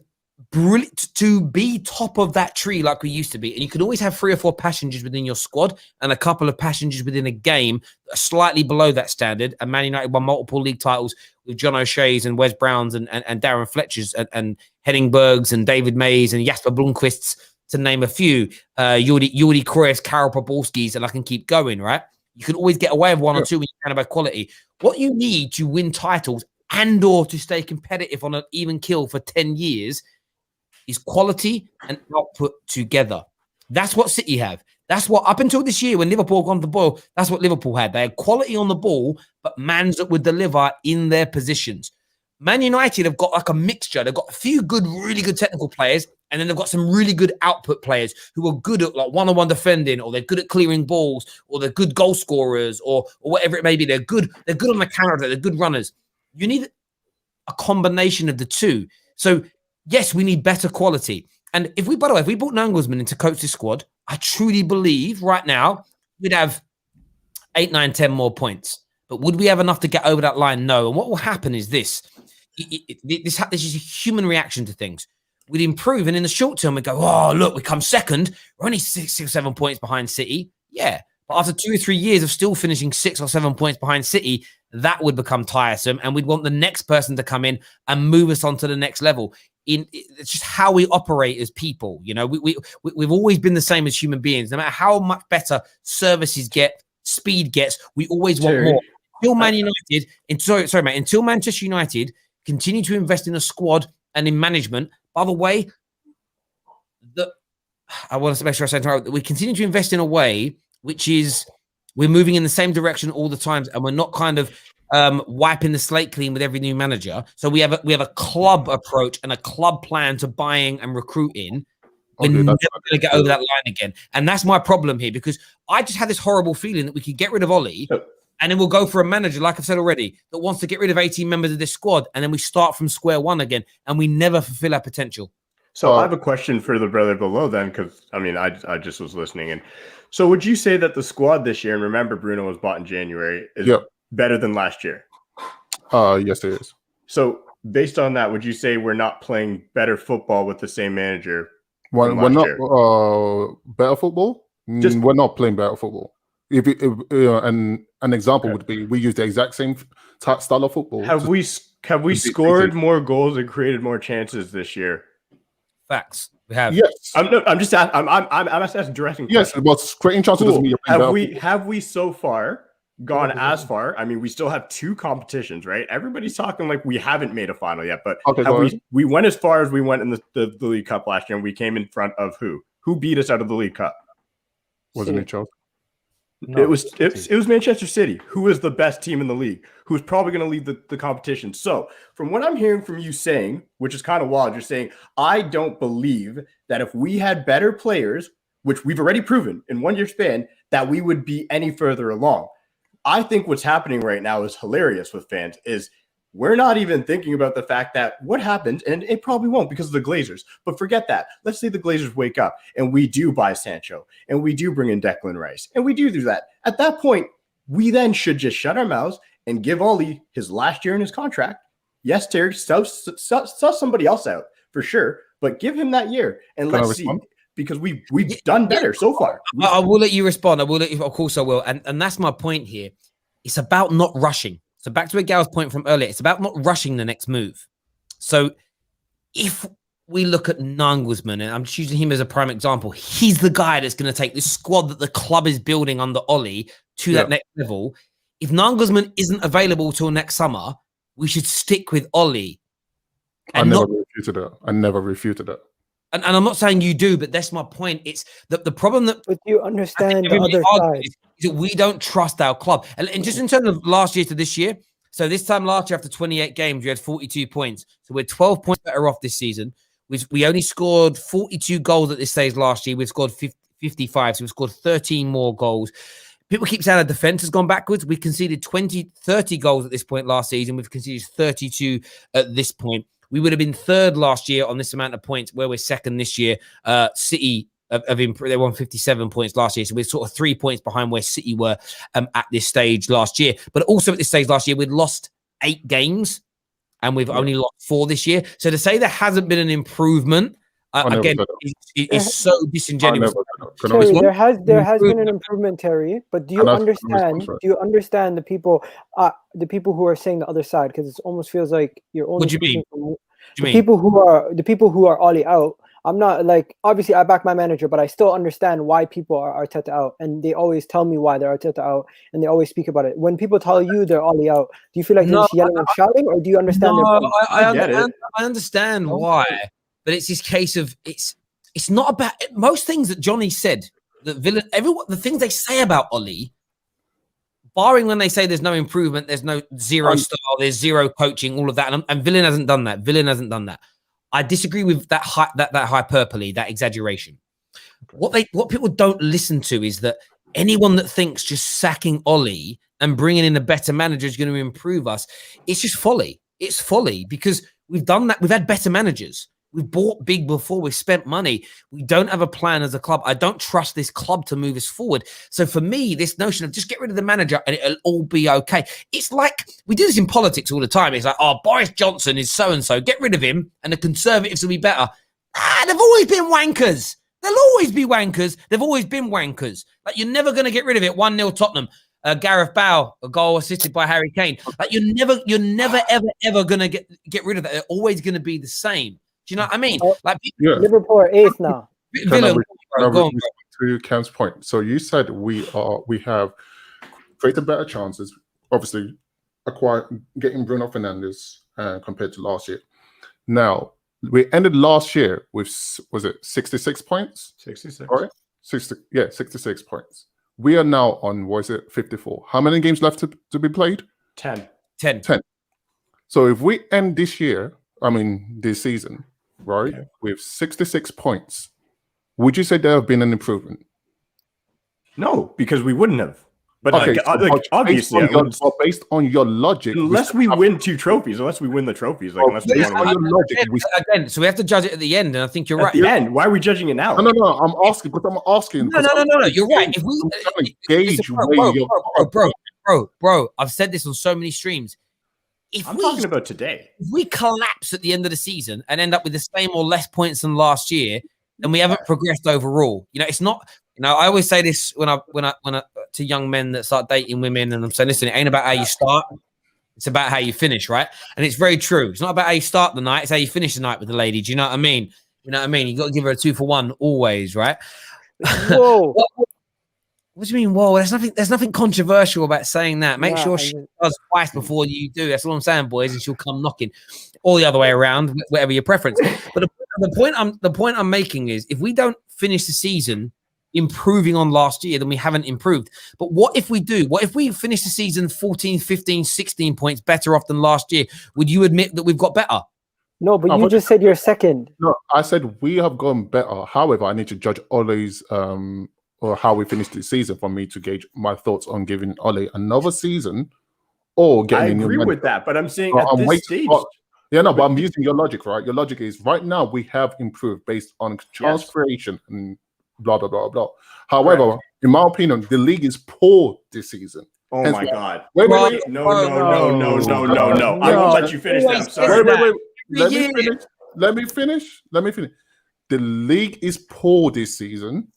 brilliant to be top of that tree like we used to be. And you can always have 3 or 4 passengers within your squad and a couple of passengers within a game that are slightly below that standard. And Man United won multiple league titles with John O'Shea's and Wes Brown's and Darren Fletcher's and Henningberg's and David May's and Jasper Blomqvist's, to name a few. Jordi Cruyff's, Karel Poborski's, and I can keep going, right? You can always get away with 1 or 2 when you can about quality. What you need to win titles and or to stay competitive on an even kill for 10 years is quality and output together. That's what City have. That's what, up until this year, when Liverpool gone to the ball, that's what Liverpool had. They had quality on the ball, but mans that would deliver in their positions. Man United have got like a mixture. They've got a few good, really good technical players, and then they've got some really good output players who are good at like one-on-one defending, or they're good at clearing balls, or they're good goal scorers, or whatever it may be. They're good on the counter. They're good runners. You need a combination of the two. So yes, we need better quality. And if we brought Nangelsmann in to coach this squad, I truly believe right now we'd have 8, 9, 10 more points. But would we have enough to get over that line? No. And what will happen is this. This is a human reaction to things. We'd improve, and in the short term, we go, oh, look, we come second. We're only 6 or 7 points behind City. Yeah. But after 2 or 3 years of still finishing 6 or 7 points behind City, that would become tiresome. And we'd want the next person to come in and move us on to the next level. It's just how we operate as people. You know, we've always been the same as human beings. No matter how much better services get, speed gets, we always want more. Until Man United, until Manchester United continue to invest in a squad and in management. By the way, I want to make sure I say that we continue to invest in a way which is we're moving in the same direction all the time, and we're not kind of wiping the slate clean with every new manager. So we have a club approach and a club plan to buying and recruiting. We're never going to get over that line again. And that's my problem here, because I just had this horrible feeling that we could get rid of Ollie and then we'll go for a manager, like I've said already, that wants to get rid of 18 members of this squad. And then we start from square one again and we never fulfill our potential. So I have a question for the brother below then, because, I mean, I just was listening. And so would you say that the squad this year, and remember Bruno was bought in January, is better than last year? Yes, it is. So based on that, would you say we're not playing better football with the same manager? We're not better football? We're not playing better football. If an example would be, we use the exact same style of football. Have we scored more goals and created more chances this year? Facts. We have. Yes. I'm just asking. I'm asking directing. Yes, but creating chances doesn't mean you're have we so far gone as far? I mean, we still have 2 competitions, right? Everybody's talking like we haven't made a final yet, but we went as far as we went in the League Cup last year, and we came in front of who? Who beat us out of the League Cup? Wasn't it Chelsea? No, it was Manchester City, who is the best team in the league, who's probably going to lead the competition. So from what I'm hearing from you saying, which is kind of wild, you're saying, I don't believe that if we had better players, which we've already proven in 1 year span, that we would be any further along. I think what's happening right now is hilarious with fans is we're not even thinking about the fact that what happened, and it probably won't because of the Glazers, but forget that. Let's say the Glazers wake up and we do buy Sancho and we do bring in Declan Rice and we do that. At that point, we then should just shut our mouths and give Ollie his last year in his contract Yes, Terry, suss somebody else out for sure, but give him that year and let's see, because we've done better so far. I will let you respond. I will let you, of course I will. And that's my point here. It's about not rushing. So back to a gal's point from earlier, it's about not rushing the next move. So if we look at Nanguzman, and I'm just using him as a prime example, he's the guy that's going to take this squad that the club is building under Ollie to that next level. If Nanguzman isn't available till next summer, we should stick with Ollie. I never refuted that. I never refuted that. And I'm not saying you do, but that's my point. It's the problem that... But you understand the other side. Is that we don't trust our club. And just in terms of last year to this year, so this time last year after 28 games, we had 42 points. So we're 12 points better off this season. We only scored 42 goals at this stage last year. We've scored 55, so we've scored 13 more goals. People keep saying our defense has gone backwards. We conceded 30 goals at this point last season. We've conceded 32 at this point. We would have been third last year on this amount of points, where we're second this year. City have improved. They won 57 points last year, so we're sort of 3 points behind where City were at this stage last year. But also at this stage last year, we'd lost 8 games, and we've only lost 4 this year. So to say there hasn't been an improvement, again, is so disingenuous. Terry, there has been an improvement, Terry. But do you understand? Do you understand the people who are saying the other side? Because it almost feels like you're only. What do you mean? The people who are Ollie out. I'm not like, obviously I back my manager, but I still understand why people are Arteta out, and they always tell me why they're Arteta out, and they always speak about it. When people tell you they're Ollie out, do you feel like they're just yelling and shouting, or do you understand? I understand why, but it's this case of it's not about most things that Johnny said. The things they say about Ollie, barring when they say there's no improvement, there's no zero style, there's zero coaching, all of that, and Villain hasn't done that. I disagree with that hyperbole, that exaggeration. Okay. What people don't listen to is that anyone that thinks just sacking Ollie and bringing in a better manager is going to improve us, it's just folly. It's folly because we've done that. We've had better managers. We've bought big before. We've spent money. We don't have a plan as a club. I don't trust this club to move us forward. So for me, this notion of just get rid of the manager and it'll all be okay. It's like we do this in politics all the time. It's like, oh, Boris Johnson is so-and-so. Get rid of him and the Conservatives will be better. They've always been wankers. They'll always be wankers. They've always been wankers. Like you're never going to get rid of it. 1-0 Tottenham. Gareth Bale, a goal assisted by Harry Kane. Like you're never, ever going to get rid of that. They're always going to be the same. Do you know what I mean? Like Liverpool are 8th now. To Cam's point, so you said we have created better chances. Obviously, getting Bruno Fernandes compared to last year. Now we ended last year with 66 points? 66. All right, 66 points. We are now on 54. How many games left to be played? 10. So if we end this season, right, with 66 points, would you say there have been an improvement? No, because we wouldn't have. But obviously, based on your logic, unless we win 2 trophies, unless we win the trophies, like unless we want your logic, again, so we have to judge it at the end, and I think you're right. At the end, why are we judging it now? No, I'm asking. No, you're right. If we gauge bro, I've said this on so many streams. I'm talking about today. If we collapse at the end of the season and end up with the same or less points than last year, then we haven't progressed overall. You know, it's not. You know, I always say this when I to young men that start dating women, and I'm saying, listen, it ain't about how you start, it's about how you finish, right? And it's very true. It's not about how you start the night; it's how you finish the night with the lady. Do you know what I mean? You know what I mean? You got to give her a 2 for 1 always, right? Whoa. What do you mean? Whoa, there's nothing controversial about saying that. Make sure she does twice before you do. That's all I'm saying, boys, and she'll come knocking, or the other way around, whatever your preference. But the point I'm making is, if we don't finish the season improving on last year, then we haven't improved. But what if we do? What if we finish the season 14, 15, 16 points better off than last year? Would you admit that we've got better? No, but you just said you're second. No, I said we have gone better. However, I need to judge Ole's or how we finished the season for me to gauge my thoughts on giving Ole another season or getting. I agree with that, but I'm saying at this stage. But I'm using your logic, right? Your logic is right now we have improved based on chance creation and blah blah blah blah. However, in my opinion, the league is poor this season. Oh Hence my why- God. Wait. No. I won't let you finish that. I'm sorry. Wait. Let Yeah. me finish. The league is poor this season.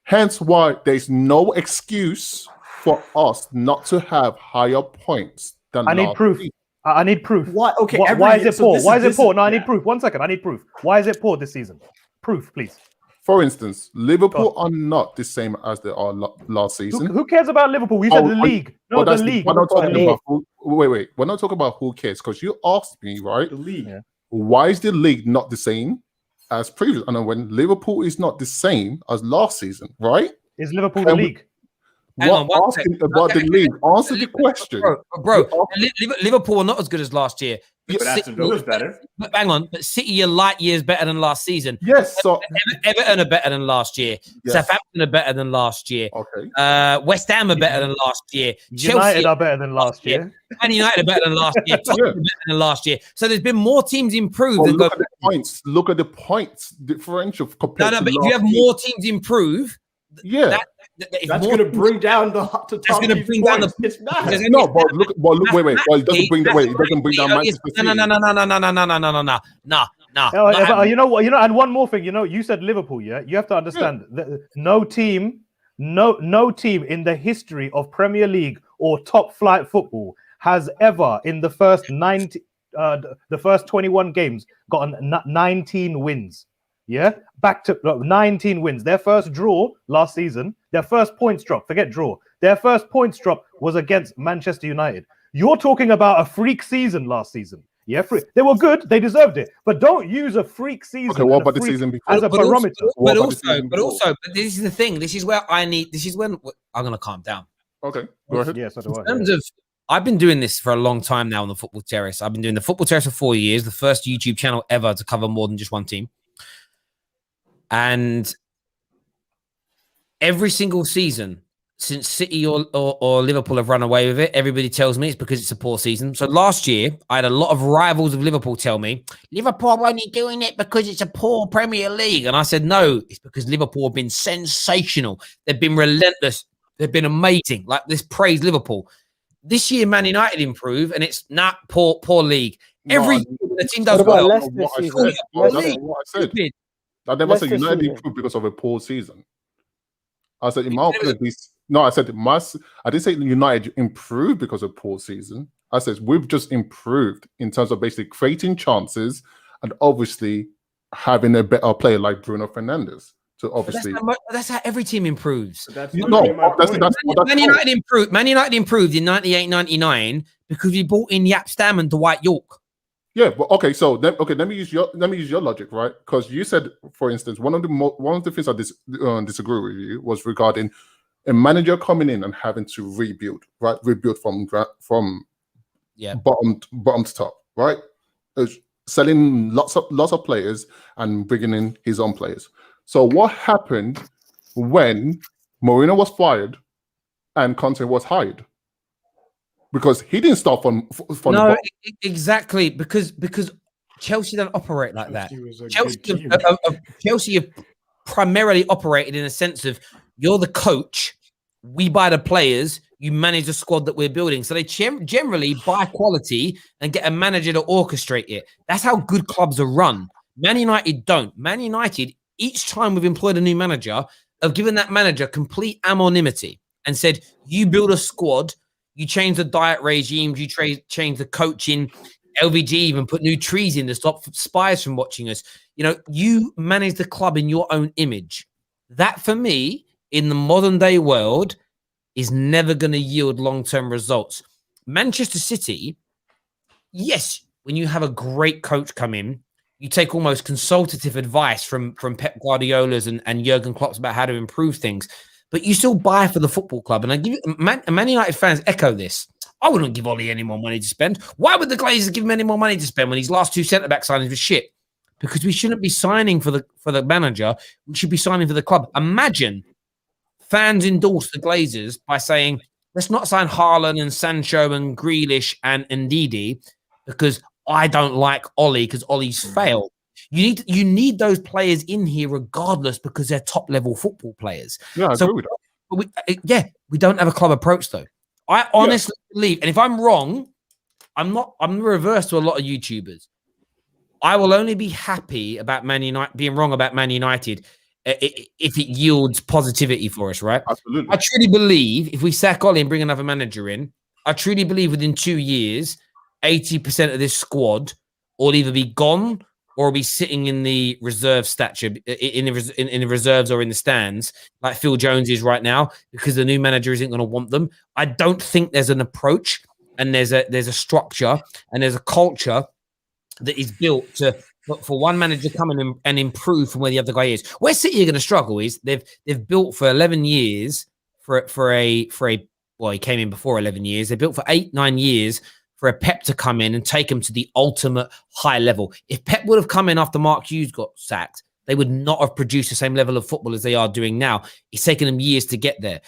Hence why there's no excuse for us not to have higher points than I need last proof. season. I need proof. What? Okay. Why is it poor? Why is it poor? No, I yeah. need proof. 1 second. I need proof. Why is it poor this season? Proof, please. For instance, Liverpool are not the same as they are last season. Who cares about Liverpool? You said the league. No, the league. We're not talking about wait. We're not talking about who cares, because you asked me, right? The league. Yeah. Why is the league not the same as previous? And when Liverpool is not the same as last season, right? Is Liverpool the league? Hang on, one asking second. about the league? Answer the question, bro. Liverpool are not as good as last year. But Aston Villa's better. But hang on, but City are light years better than last season. Yes, so Everton are better than last year. Yes. Southampton are better than last year. Okay. West Ham are better than last year. United are better than last year. And United are better than last year. Tottenham are better than last year. So there's been more teams improved. Well, than look at the points. Look at the points differential compared no, to but if last you have year. more teams improve, Yeah. That's going to bring down the top. That's going to bring down the. It's not. No, but look. Wait. Well, it doesn't bring down Manchester City. No. You know what? And one more thing. You said Liverpool. Yeah, you have to understand that no team in the history of Premier League or top flight football has ever, in the first 21 games, gotten 19 wins. Yeah, back to 19 wins. Their first draw last season, their first points drop. Forget draw. Their first points drop was against Manchester United. You're talking about a freak season last season. Yeah, they were good. They deserved it. But don't use a freak season. Okay, what about the season before? As a barometer. But also, this is the thing. This is where this is when I'm going to calm down. Okay, go ahead. Yes, in terms of, I've been doing this for a long time now on the Football Terrace. I've been doing the Football Terrace for 4 years, the first YouTube channel ever to cover more than just one team. And every single season since City or Liverpool have run away with it, everybody tells me it's because it's a poor season. So last year, I had a lot of rivals of Liverpool tell me, Liverpool are only doing it because it's a poor Premier League. And I said, no, it's because Liverpool have been sensational. They've been relentless. They've been amazing. Like, this praise Liverpool. This year, Man United improve, and it's not poor league. Every the team does well. That's what I said. I never said United improved because of a poor season. I said, in my opinion, I didn't say United improved because of poor season. I said we've just improved in terms of basically creating chances and obviously having a better player like Bruno Fernandes. So obviously, that's how every team improves. Man United improved. Man United improved in 98-99 because we brought in Yap Stam and Dwight York. Yeah, but okay. So let me use your logic, right? Because you said, for instance, one of the things I disagree with you was regarding a manager coming in and having to rebuild from bottom to top, right? Selling lots of players and bringing in his own players. So what happened when Mourinho was fired and Conte was hired? Because he didn't start from the bottom. Exactly, because Chelsea don't operate like that. Chelsea have primarily operated in a sense of, you're the coach, we buy the players, you manage the squad that we're building. So they generally buy quality and get a manager to orchestrate it. That's how good clubs are run. Man United don't. Man United, each time we've employed a new manager, have given that manager complete anonymity and said, you build a squad, you change the diet regimes, you change the coaching. LVG even put new trees in to stop spies from watching us. You manage the club in your own image. That, for me, in the modern day world, is never going to yield long-term results. Manchester City, yes, when you have a great coach come in, you take almost consultative advice from Pep Guardiola's and Jurgen Klopp's about how to improve things. But you still buy for the football club. And I give you, Man United fans echo this. I wouldn't give Ollie any more money to spend. Why would the Glazers give him any more money to spend when his last two centre-back signings were shit? Because we shouldn't be signing for the manager. We should be signing for the club. Imagine fans endorse the Glazers by saying, let's not sign Haaland and Sancho and Grealish and Ndidi because I don't like Ollie because Ollie's failed. You need those players in here regardless because they're top-level football players. Yeah, I agree with that. We don't have a club approach, though. I honestly believe, and if I'm wrong, I'm the reverse to a lot of YouTubers. I will only be happy about Man United being wrong about Man United if it yields positivity for us, right? Absolutely. I truly believe if we sack Ollie and bring another manager in, I truly believe within 2 years, 80% of this squad will either be gone or be sitting in the reserve stature, in the reserves or in the stands, like Phil Jones is right now, because the new manager isn't going to want them. I don't think there's an approach and there's a structure and there's a culture that is built for one manager to come in and improve from where the other guy is. Where City are going to struggle is they've built for 11 years for a well, he came in before 11 years. They built for 8-9 years for a Pep to come in and take them to the ultimate high level. If Pep would have come in after Mark Hughes got sacked, they would not have produced the same level of football as they are doing now. It's taken them years to get there.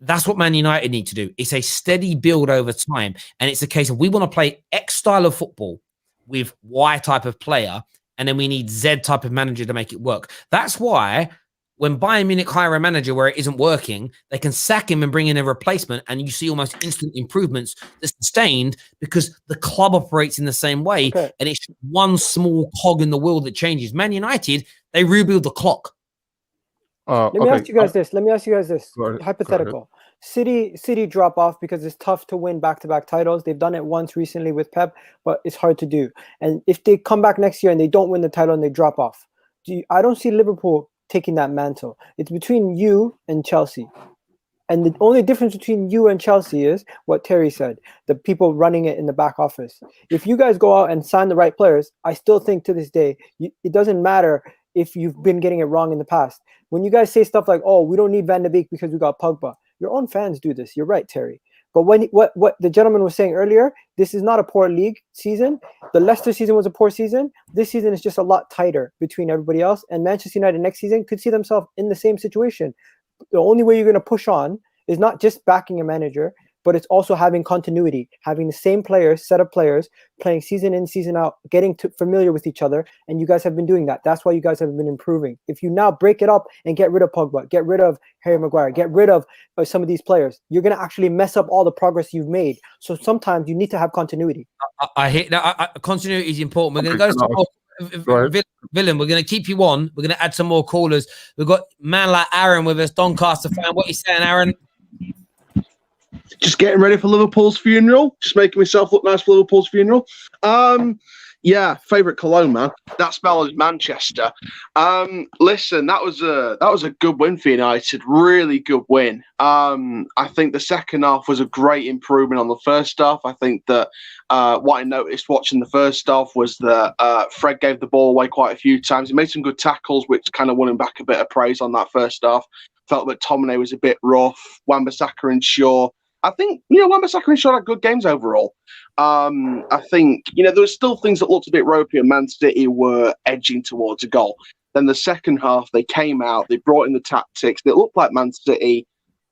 That's what Man United need to do. It's a steady build over time. And it's a case of we want to play X style of football with Y type of player, and then we need Z type of manager to make it work. That's why when Bayern Munich hire a manager where it isn't working, they can sack him and bring in a replacement, and you see almost instant improvements that's sustained because the club operates in the same way, and it's one small cog in the wheel that changes. Man United, they rebuild the clock. Let me ask you guys this. Hypothetical. City drop off because it's tough to win back-to-back titles. They've done it once recently with Pep, but it's hard to do. And if they come back next year and they don't win the title and they drop off, I don't see Liverpool taking that mantle. It's between you and Chelsea. And the only difference between you and Chelsea is what Terry said, the people running it in the back office. If you guys go out and sign the right players, I still think to this day, it doesn't matter if you've been getting it wrong in the past. When you guys say stuff like, oh, we don't need Van de Beek because we got Pogba, your own fans do this. You're right, Terry. But when what the gentleman was saying earlier, this is not a poor league season. The Leicester season was a poor season. This season is just a lot tighter between everybody else. And Manchester United next season could see themselves in the same situation. The only way you're going to push on is not just backing a manager, but it's also having continuity, having the same players, set of players, playing season in, season out, getting familiar with each other. And you guys have been doing that. That's why you guys have been improving. If you now break it up and get rid of Pogba, get rid of Harry Maguire, get rid of some of these players, you're going to actually mess up all the progress you've made. So sometimes you need to have continuity. I hate that. Continuity is important. We're going to go to Villain. We're going to keep you on. We're going to add some more callers. We've got man like Aaron with us, Doncaster fan. What are you saying, Aaron? Just getting ready for Liverpool's funeral. Just making myself look nice for Liverpool's funeral. Yeah, favourite cologne, man. That smell is Manchester. Listen, that was a good win for United. Really good win. I think the second half was a great improvement on the first half. I think that what I noticed watching the first half was that Fred gave the ball away quite a few times. He made some good tackles, which kind of won him back a bit of praise on that first half. Felt that McTominay was a bit rough. Wan-Bissaka and Shaw. I think, Wan-Bissaka and Shaw had good games overall. I think, there were still things that looked a bit ropey and Man City were edging towards a goal. Then the second half, they came out, they brought in the tactics. It looked like Man City,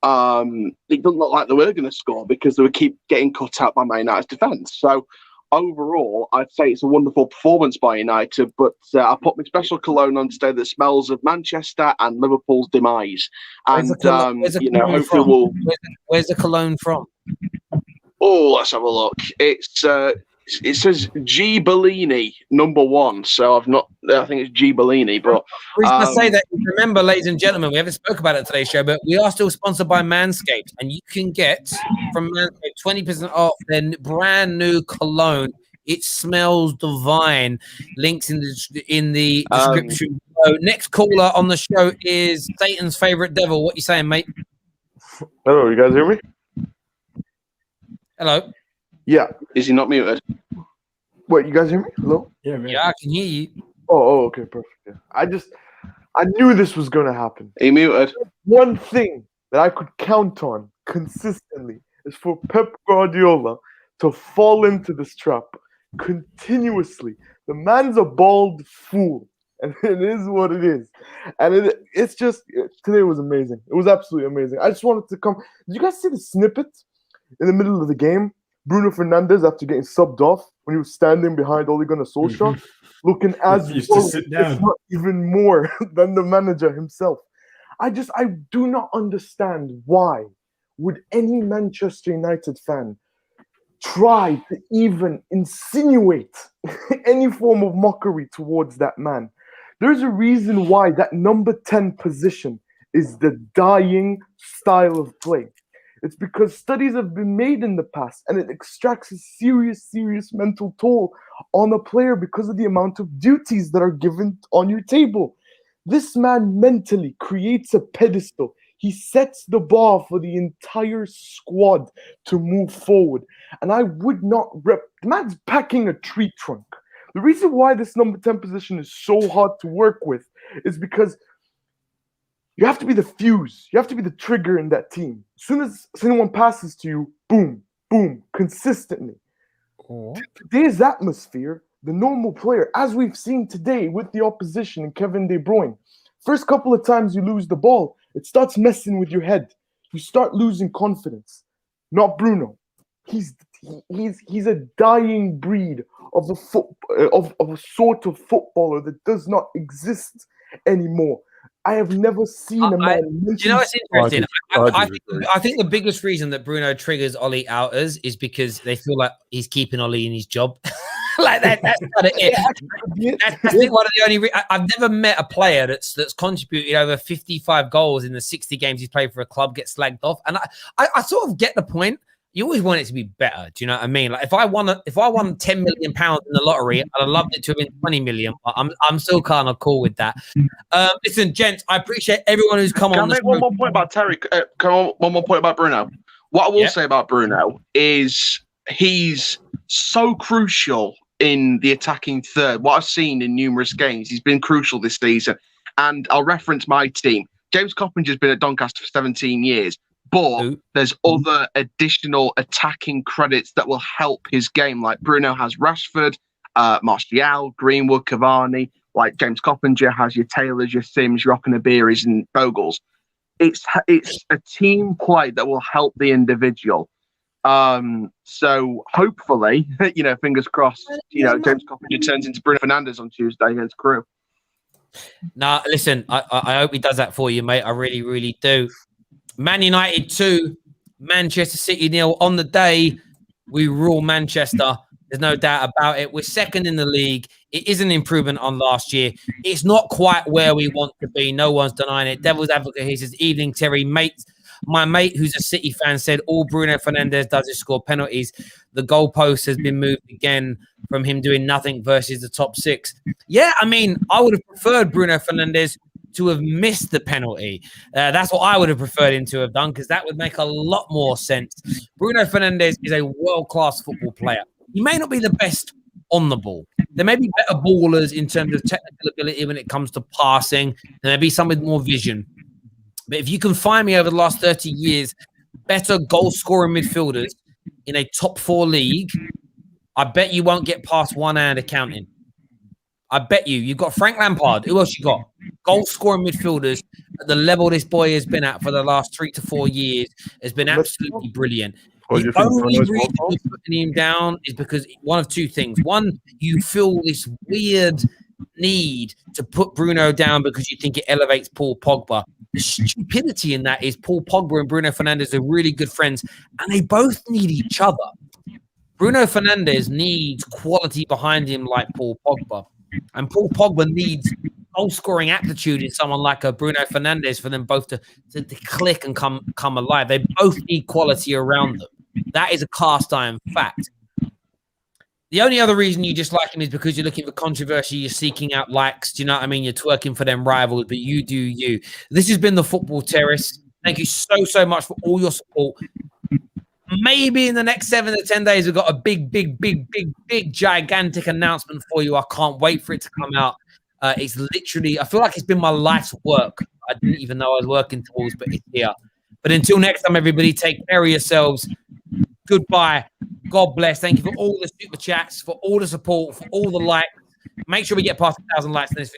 it didn't look like they were going to score because they would keep getting cut out by Man United's defence. So overall, I'd say it's a wonderful performance by United, but I put my special cologne on today that smells of Manchester and Liverpool's demise. And, hopefully Where's the cologne from? Oh, let's have a look. It says G. Bellini, #1. So I think it's G. Bellini. But the reason I say that, remember, ladies and gentlemen, we haven't spoke about it today's show, but we are still sponsored by Manscaped, and you can get from Manscaped 20% off their brand new cologne. It smells divine. Links in the description. Next caller on the show is Satan's favorite devil. What you saying, mate? Hello, you guys hear me? Hello. Yeah. Is he not muted? Wait, you guys hear me? Hello? Yeah, I can hear you. Oh, okay, perfect. Yeah. I knew this was going to happen. He muted. One thing that I could count on consistently is for Pep Guardiola to fall into this trap continuously. The man's a bald fool, and it is what it is. And it's just, today was amazing. It was absolutely amazing. I just wanted to come. Did you guys see the snippet in the middle of the game? Bruno Fernandes, after getting subbed off, when he was standing behind Ole Gunnar Solskjaer, looking as if not even more than the manager himself. I do not understand why would any Manchester United fan try to even insinuate any form of mockery towards that man? There's a reason why that number 10 position is the dying style of play. It's because studies have been made in the past, and it extracts a serious mental toll on a player because of the amount of duties that are given on your table. This man mentally creates a pedestal. He sets the bar for the entire squad to move forward. And I would not the man's packing a tree trunk. The reason why this number 10 position is so hard to work with is because you have to be the fuse. You have to be the trigger in that team. As soon as anyone passes to you, boom, boom, consistently. Today's atmosphere, the normal player, as we've seen today with the opposition and Kevin De Bruyne, first couple of times you lose the ball, it starts messing with your head. You start losing confidence. Not Bruno. He's a dying breed of a sort of footballer that does not exist anymore. I have never seen a man. Do you know what's interesting? I think the biggest reason that Bruno triggers Ollie outers is because they feel like he's keeping Ollie in his job. Like that's kind of it. That's one of the only. I've never met a player that's contributed over 55 goals in the 60 games he's played for a club get slagged off, and I sort of get the point. You always want it to be better. Do you know what I mean? Like if I won £10 million in the lottery, I'd have loved it to have been 20 million. But I'm still kind of cool with that. Listen, gents, I appreciate everyone who's come on. Can I make one more point about Terry? One more point about Bruno. What I will say about Bruno is he's so crucial in the attacking third. What I've seen in numerous games, he's been crucial this season. And I'll reference my team. James Coppinger's been at Doncaster for 17 years. But there's other additional attacking credits that will help his game. Like Bruno has Rashford, Martial, Greenwood, Cavani. Like James Coppinger has your Taylors, your Sims, your Okonabiris, and Bogles. It's a team play that will help the individual. So hopefully, fingers crossed, James Coppinger turns into Bruno Fernandes on Tuesday against Crew. Nah, listen, I hope he does that for you, mate. I really, really do. Man United 2, Manchester City 0. On the day, we rule Manchester. There's no doubt about it. We're second in the league. It is an improvement on last year. It's not quite where we want to be. No one's denying it. Devil's advocate here says, evening, Terry. My mate, who's a City fan, said all Bruno Fernandes does is score penalties. The goalpost has been moved again from him doing nothing versus the top six. Yeah, I mean, I would have preferred Bruno Fernandes to have missed the penalty. That's what I would have preferred him to have done, because that would make a lot more sense. Bruno Fernandes is a world-class football player. He may not be the best on the ball. There may be better ballers in terms of technical ability when it comes to passing. There may be some with more vision. But if you can find me over the last 30 years, better goal-scoring midfielders in a top 4 league, I bet you won't get past one hand accounting. I bet you. You've got Frank Lampard. Who else you got? Goal-scoring midfielders at the level this boy has been at for the last 3 to 4 years has been absolutely brilliant. The only reason you're putting him down is because one of two things. One, you feel this weird need to put Bruno down because you think it elevates Paul Pogba. The stupidity in that is Paul Pogba and Bruno Fernandes are really good friends, and they both need each other. Bruno Fernandes needs quality behind him like Paul Pogba. And Paul Pogba needs goal-scoring aptitude in someone like a Bruno Fernandes for them both to click and come alive. They both need quality around them. That is a cast-iron fact. The only other reason you dislike him is because you're looking for controversy, you're seeking out likes, do you know what I mean? You're twerking for them rivals, but you do you. This has been the Football Terrace. Thank you so much for all your support. Maybe in the next 7 to 10 days, we've got a big, gigantic announcement for you. I can't wait for it to come out. It's literally, I feel like it's been my life's work. I didn't even know I was working towards, but it's here. But until next time, everybody, take care of yourselves. Goodbye. God bless. Thank you for all the super chats, for all the support, for all the likes. Make sure we get past 1,000 likes in this video.